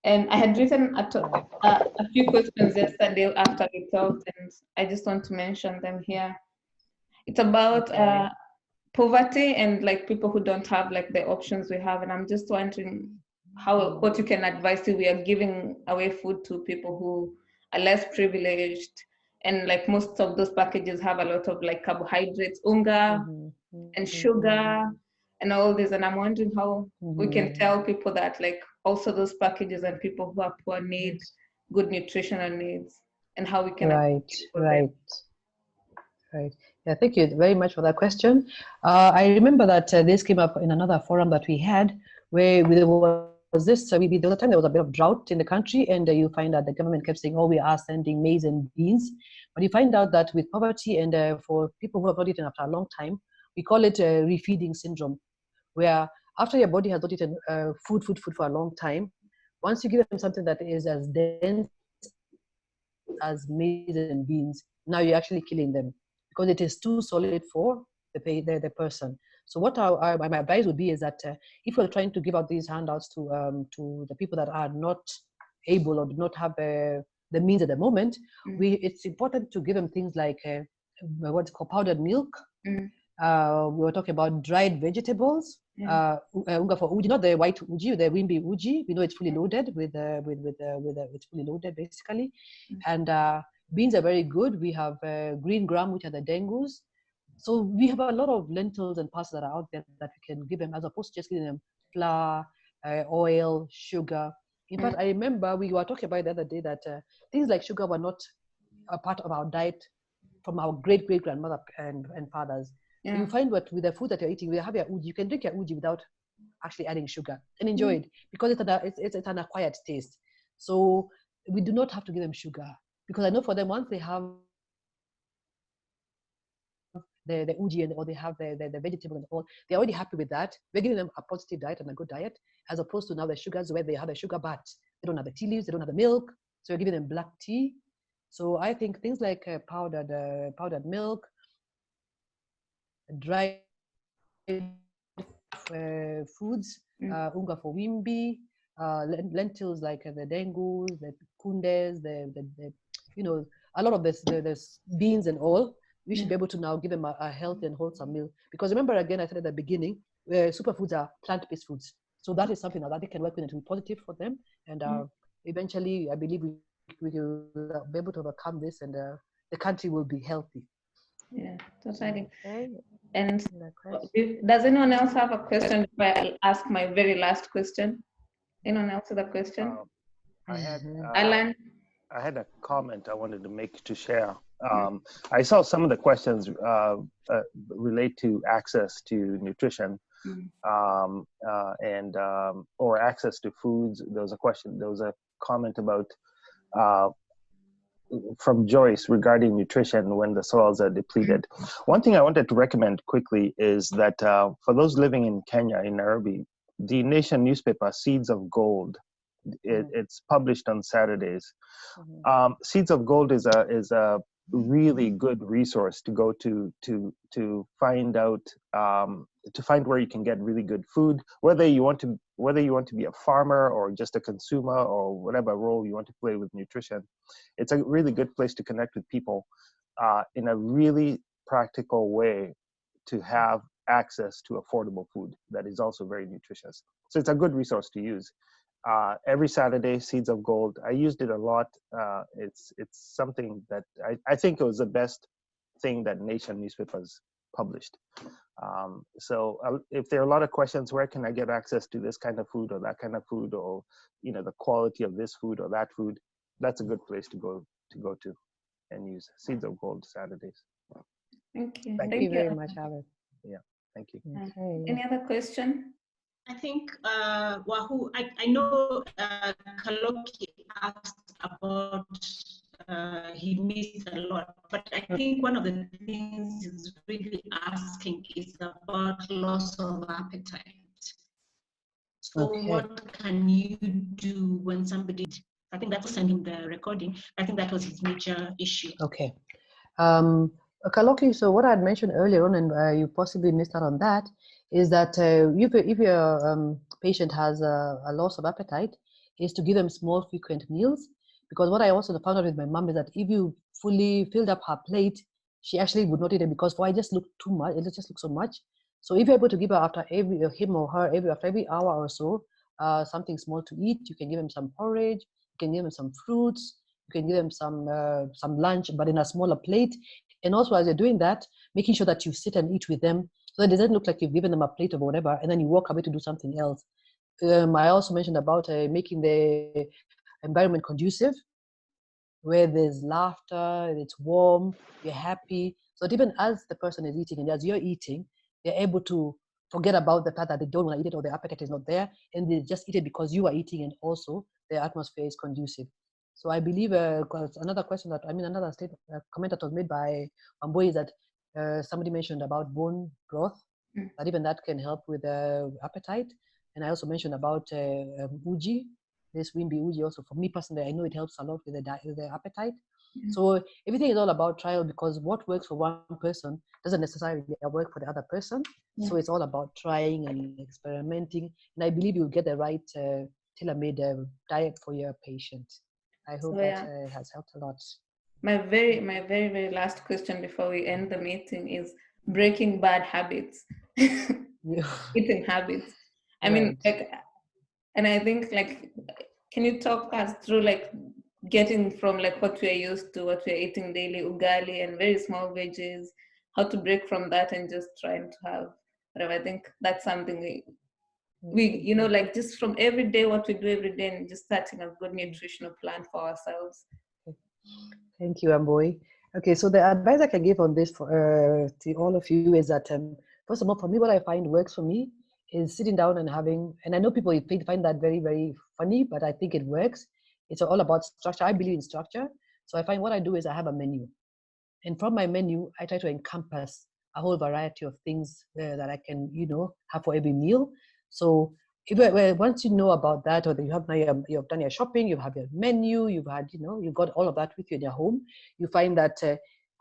And I had written a few questions yesterday after we talked, and I just want to mention them here. It's about poverty and like people who don't have like the options we have, and I'm just wondering what you can advise if we are giving away food to people who are less privileged, and like most of those packages have a lot of like carbohydrates, unga, and sugar, and all this. And I'm wondering how we can tell people that like also those packages and people who are poor need good nutritional needs, and how we can Right. Yeah, thank you very much for that question. I remember that this came up in another forum that we had, where there was this, maybe the other time there was a bit of drought in the country, and you find that the government kept saying, oh, we are sending maize and beans. But you find out that with poverty and for people who have not eaten after a long time, we call it refeeding syndrome, where after your body has not eaten food for a long time, once you give them something that is as dense as maize and beans, now you're actually killing them, because it is too solid for the person. So what my advice would be is that if you're trying to give out these handouts to the people that are not able or do not have the means at the moment, it's important to give them things like what's called powdered milk. We were talking about dried vegetables. Unga for uji, not the white uji, the wimbi uji. We know it's fully loaded it's fully loaded basically. And beans are very good. We have green gram, which are the dengus. So we have a lot of lentils and pastas that are out there that we can give them, as opposed to just giving them flour, oil, sugar. In fact, I remember we were talking about the other day that things like sugar were not a part of our diet from our great-great-grandmother and fathers. So you find what with the food that you're eating, we have your uji. You can drink your uji without actually adding sugar and enjoy it, because it's an acquired taste. So we do not have to give them sugar, because I know for them, once they have the uji or they have the vegetable and all, they're already happy with that. We're giving them a positive diet and a good diet, as opposed to now the sugars where they have a sugar but they don't have the tea leaves, they don't have the milk. So we're giving them black tea. So I think things like powdered milk, dried foods, unga for wimbi, lentils like the dengus, the kundes, the a lot of the beans and all. We should be able to now give them a healthy and wholesome meal. Because remember, again, I said at the beginning, superfoods are plant-based foods. So that is something that they can work with and to be positive for them. And eventually, I believe we will be able to overcome this, and the country will be healthy. Yeah, totally. Okay. And does anyone else have a question before I ask my very last question? Anyone else with a question? Alan? I had a comment I wanted to make to share. I saw some of the questions relate to access to nutrition or access to foods. There was a comment about from Joyce regarding nutrition when the soils are depleted. One thing I wanted to recommend quickly is that for those living in Kenya, in Nairobi, the Nation newspaper, Seeds of Gold, it's published on Saturdays. Seeds of Gold is a really good resource to go to find out to find where you can get really good food, whether you want to be a farmer or just a consumer or whatever role you want to play with nutrition. It's a really good place to connect with people in a really practical way to have access to affordable food that is also very nutritious. So it's a good resource to use. Every Saturday, Seeds of Gold. I used it a lot. It's something that I think it was the best thing that Nation newspapers published. So if there are a lot of questions, where can I get access to this kind of food or that kind of food, or the quality of this food or that food, that's a good place to go to and use Seeds of Gold Saturdays. Thank you. Thank you very much, Albert. Yeah, thank you. Okay. Any other question? I think Wahu, I know Kaloki asked about he missed a lot, but I think one of the things he's really asking is about loss of appetite. So what can you do when somebody, I think that's sending the recording, I think that was his major issue. Okay. Kaloki, so what I had mentioned earlier on, and you possibly missed out on that, is that if your patient has a loss of appetite, is to give them small, frequent meals. Because what I also found out with my mom is that if you fully filled up her plate, she actually would not eat it because I just look too much. It just looks so much. So if you're able to give her after him or her after every hour or so something small to eat, you can give them some porridge, you can give them some fruits, you can give them some lunch, but in a smaller plate. And also, as you're doing that, making sure that you sit and eat with them, so that it doesn't look like you've given them a plate of whatever, and then you walk away to do something else. I also mentioned about making the environment conducive, where there's laughter, it's warm, you're happy. So that even as the person is eating and as you're eating, they're able to forget about the fact that they don't want to eat it or their appetite is not there, and they just eat it because you are eating and also the atmosphere is conducive. So I believe another question another comment that was made by Wambui is that somebody mentioned about bone broth, that even that can help with appetite. And I also mentioned about uji, this wimbi uji also. For me personally, I know it helps a lot with the appetite. So everything is all about trial, because what works for one person doesn't necessarily work for the other person. So it's all about trying and experimenting. And I believe you'll get the right tailor-made diet for your patient. I hope that has helped a lot. My very, very last question before we end the meeting is breaking bad habits, eating habits. I mean, and I think can you talk us through getting from what we're used to, what we're eating daily, ugali and very small veggies, how to break from that and just trying to have whatever. I think that's something we just from every day, what we do every day, and just starting a good nutritional plan for ourselves. Thank you, Wambui. Okay, so the advice I can give on this to all of you is that, first of all, for me, what I find works for me is sitting down and having, and I know people find that very, very funny, but I think it works. It's all about structure. I believe in structure. So I find what I do is I have a menu. And from my menu, I try to encompass a whole variety of things that I can, have for every meal. So once you know about that, or you have now you've done your shopping, you have your menu, you've got all of that with you in your home, you find that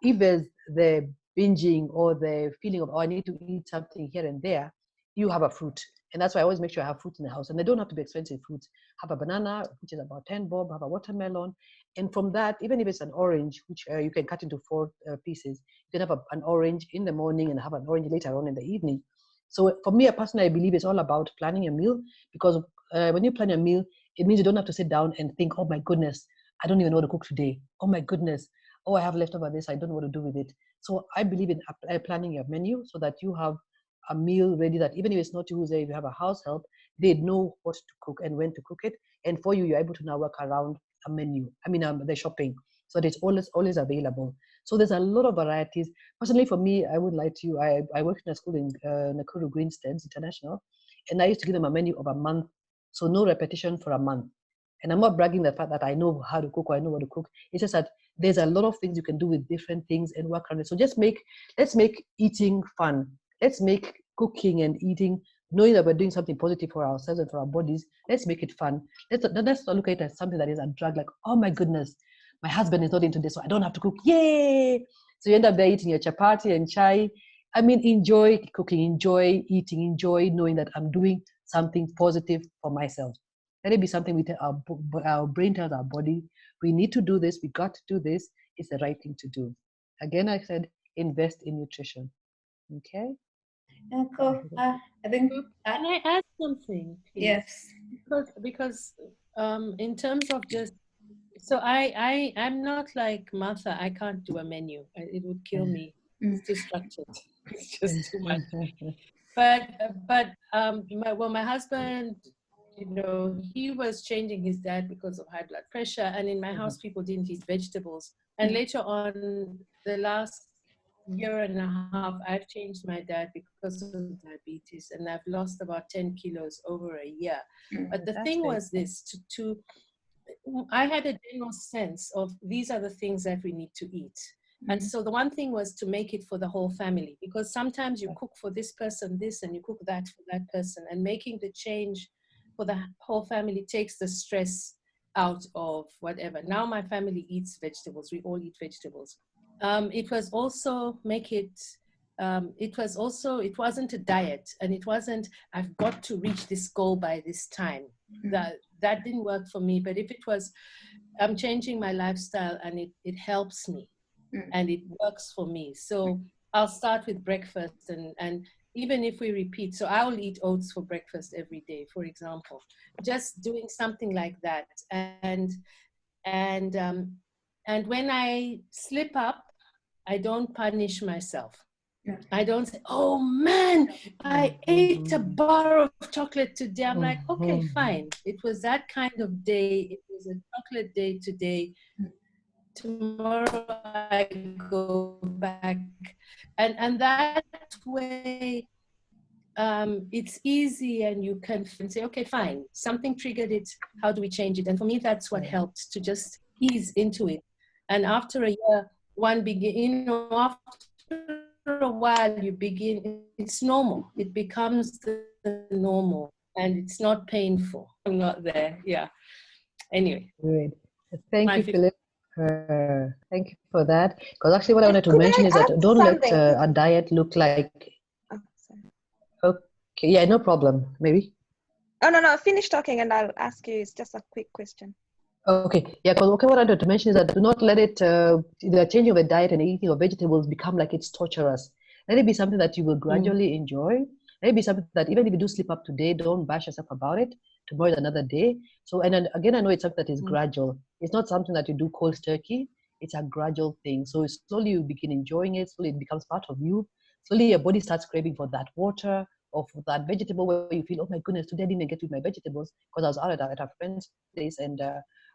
if there's the binging or the feeling of, oh, I need to eat something here and there, you have a fruit. And that's why I always make sure I have fruits in the house. And they don't have to be expensive fruits. Have a banana, which is about 10 bob, have a watermelon. And from that, even if it's an orange, which you can cut into 4 pieces, you can have an orange in the morning and have an orange later on in the evening. So for me, personally, I believe it's all about planning a meal, because when you plan a meal, it means you don't have to sit down and think, oh my goodness, I don't even know what to cook today. Oh my goodness, oh, I have leftover this, I don't know what to do with it. So I believe in planning your menu so that you have a meal ready, that even if it's not you, if you have a house help, they know what to cook and when to cook it. And for you, you're able to now work around a menu. The shopping, so that it's always available. So there's a lot of varieties. Personally, for me, I would like to. I worked in a school in Nakuru Greensteads International, and I used to give them a menu of a month, so no repetition for a month. And I'm not bragging the fact that I know how to cook or I know what to cook. It's just that there's a lot of things you can do with different things and work around it. So let's make eating fun. Let's make cooking and eating, knowing that we're doing something positive for ourselves and for our bodies, let's make it fun. Let's not look at it as something that is a drag, like, oh my goodness, my husband is not into this, so I don't have to cook. Yay! So you end up there eating your chapati and chai. Enjoy cooking, enjoy eating, enjoy knowing that I'm doing something positive for myself. Let it be something our brain tells our body, we need to do this, we got to do this, it's the right thing to do. Again, I said, invest in nutrition. Okay? Cool. I think. Can I add something, please? Yes. Because in terms of just, so I'm not like Martha. I can't do a menu. It would kill me. It's too structured. It's just too much. But my husband, he was changing his diet because of high blood pressure, and in my house people didn't eat vegetables. And later on, the last year and a half, I've changed my diet because of diabetes, and I've lost about 10 kilos over a year. But the thing was this, I had a general sense of these are the things that we need to eat. And so the one thing was to make it for the whole family, because sometimes you cook for this person this, and you cook that for that person, and making the change for the whole family takes the stress out of whatever. Now my family eats vegetables. We all eat vegetables. It was also it wasn't a diet, and it wasn't, I've got to reach this goal by this time. That didn't work for me. But if it was, I'm changing my lifestyle and it helps me and it works for me. So I'll start with breakfast, and even if we repeat, so I will eat oats for breakfast every day, for example, just doing something like that. And when I slip up, I don't punish myself. I don't say, oh man, I ate a bar of chocolate today. I'm like, okay, fine. It was that kind of day. It was a chocolate day today. Tomorrow I go back. And that way, it's easy, and you can say, okay, fine. Something triggered it. How do we change it? And for me, that's what helped, to just ease into it. And after a year, after a while you begin, it's normal. It becomes the normal, and it's not painful. I'm not there. Yeah. Anyway. Good. Thank you, Philip. Thank you for that. Because actually what I wanted to mention is that don't let a diet look like... Oh, sorry. Okay, yeah, no problem. Maybe? Oh, no, finish talking and I'll ask you. It's just a quick question. Okay, yeah, because what I wanted to mention is that do not let it, the changing of a diet and eating of vegetables become like it's torturous. Let it be something that you will gradually enjoy. Let it be something that even if you do slip up today, don't bash yourself about it. Tomorrow is another day. So, and then, again, I know it's something that is gradual. It's not something that you do cold turkey. It's a gradual thing. So slowly you begin enjoying it. Slowly it becomes part of you. Slowly your body starts craving for that water or for that vegetable where you feel, oh my goodness, today I didn't even get to eat my vegetables because I was out at a friend's place and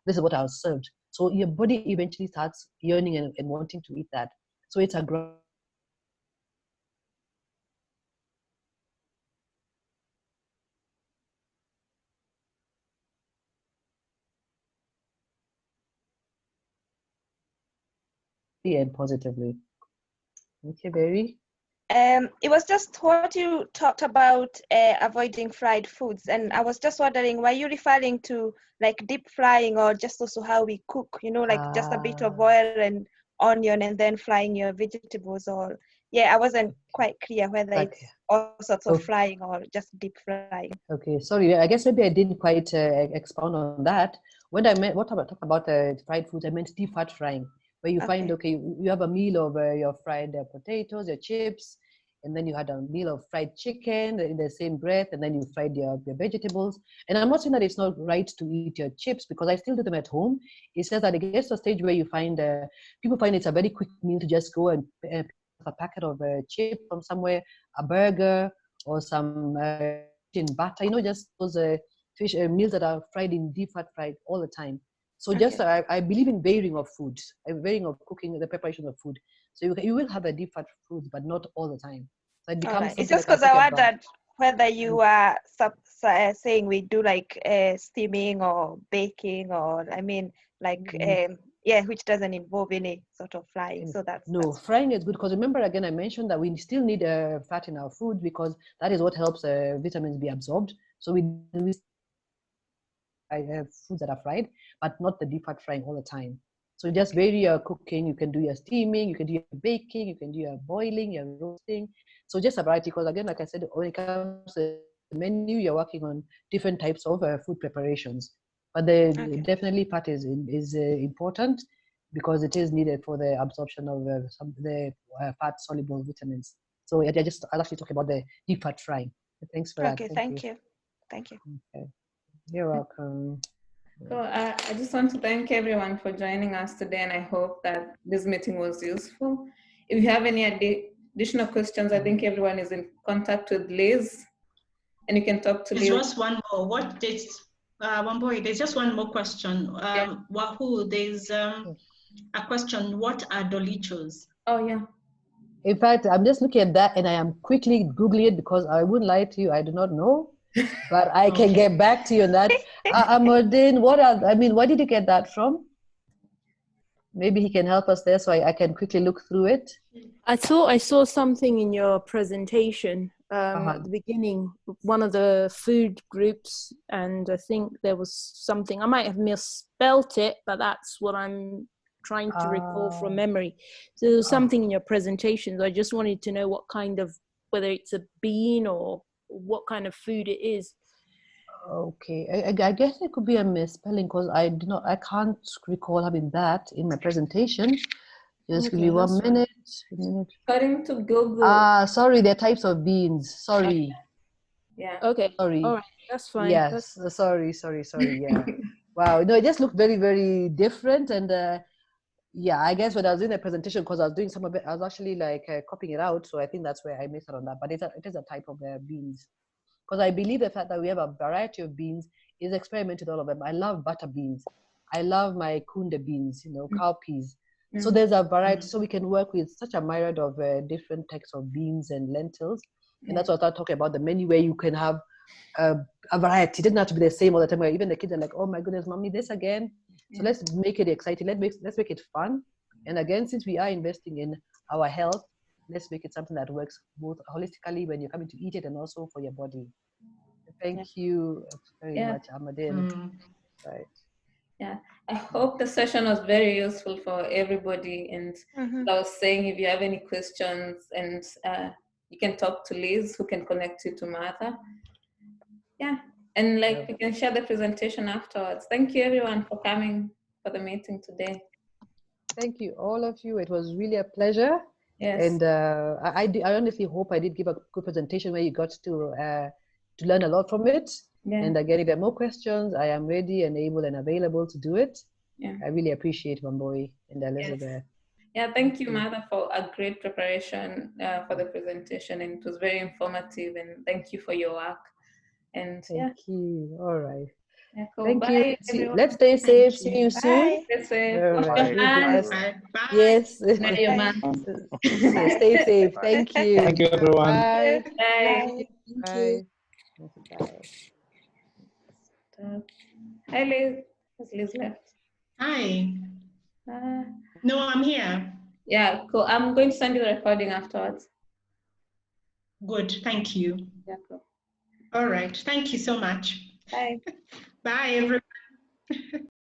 this is what I was served. So your body eventually starts yearning and wanting to eat that. So it's a and positively. Okay, Barry. It was just what you talked about avoiding fried foods, and I was just wondering, were you referring to like deep frying or just also how we cook? You know, like just a bit of oil and onion and then frying your vegetables, or I wasn't quite clear whether it's all sorts of frying or just deep frying. Okay, sorry. I guess maybe I didn't quite expound on that. When I meant talk about fried foods, I meant deep fat frying, where you find you have a meal of your fried potatoes, your chips, and then you had a meal of fried chicken in the same breath, and then you fried your vegetables. And I'm not saying that it's not right to eat your chips, because I still do them at home. It says that it gets to a stage where you find people find it's a very quick meal to just go and pick a packet of chips from somewhere, a burger or some in butter, you know, just those fish meals that are fried in deep fat fried all the time. So just I believe in varying of food, varying of cooking, the preparation of food. So you will have a deep fat foods, but not all the time. So it becomes It's just because I wondered whether you are saying we do like steaming or baking, or I mean like which doesn't involve any sort of frying. So that's frying is good, because remember again I mentioned that we still need fat in our food, because that is what helps vitamins be absorbed. So we foods that are fried, but not the deep fat frying all the time. So just vary your cooking. You can do your steaming, you can do your baking, you can do your boiling, your roasting. So just a variety, because again, like I said, when it comes to the menu, you're working on different types of food preparations. But definitely fat is important, because it is needed for the absorption of some of the fat soluble vitamins. So I'll actually talk about the deep fat frying. Thanks for that. Okay, thank you. Thank you. Okay. You're welcome. So I just want to thank everyone for joining us today, and I hope that this meeting was useful. If you have any additional questions, I think everyone is in contact with Liz, and you can talk to Liz. There's just one more. There's just one more question. Wahu, there's a question. What are dolichos? Oh, yeah. In fact, I'm just looking at that, and I am quickly Googling it, because I wouldn't lie to you, I do not know. But I can get back to you on that. Amodin, where did you get that from? Maybe he can help us there, so I can quickly look through it. I thought I saw something in your presentation at the beginning, one of the food groups, and I think there was something, I might have misspelt it, but that's what I'm trying to recall from memory. So there was something in your presentation. So I just wanted to know what kind of, whether it's a bean or what kind of food it is. Okay, I guess it could be a misspelling, because I can't recall having that in my presentation. Just give me 1 minute. According to Google. Sorry, there are types of beans. Sorry. Yeah. Okay. Sorry. All right, that's fine. Yes. Sorry. Yeah. Wow. No, it just looked very, very different, and I guess when I was doing the presentation, because I was doing some of it, I was actually like copying it out. So I think that's where I missed out on that. But it is a type of beans. Because I believe the fact that we have a variety of beans is experimented all of them. I love butter beans. I love my kunde beans, cowpeas. So there's a variety. So we can work with such a myriad of different types of beans and lentils. And that's what I'm talking about, the menu where you can have a variety. It doesn't have to be the same all the time, where even the kids are like, oh my goodness, mommy, this again. So let's make it exciting. Let's make it fun. And again, since we are investing in our health, let's make it something that works both holistically when you're coming to eat it and also for your body. Thank you very much, Amadin. Right. Yeah, I hope the session was very useful for everybody. And I was saying, if you have any questions, and you can talk to Liz, who can connect you to Martha. Yeah, and we can share the presentation afterwards. Thank you everyone for coming for the meeting today. Thank you, all of you. It was really a pleasure. Yes. And I honestly hope I did give a good presentation where you got to learn a lot from it. Yeah. And again, if there are more questions, I am ready and able and available to do it. Yeah. I really appreciate Wambui and Elizabeth. Yes. Yeah, thank you, Martha, for a great preparation for the presentation. And it was very informative, and thank you for your work. And thank you. All right. Yeah, cool. Thank Bye, you. Let's stay safe. See you soon. Stay safe. Right. Bye. Yes. Stay safe. Thank you. Thank you, everyone. Bye. Bye. Bye. Hi, Liz. Has Liz left? Hi. No, I'm here. Yeah, cool. I'm going to send you the recording afterwards. Good, thank you. D'accord. All right, thank you so much. Bye. Bye, everyone.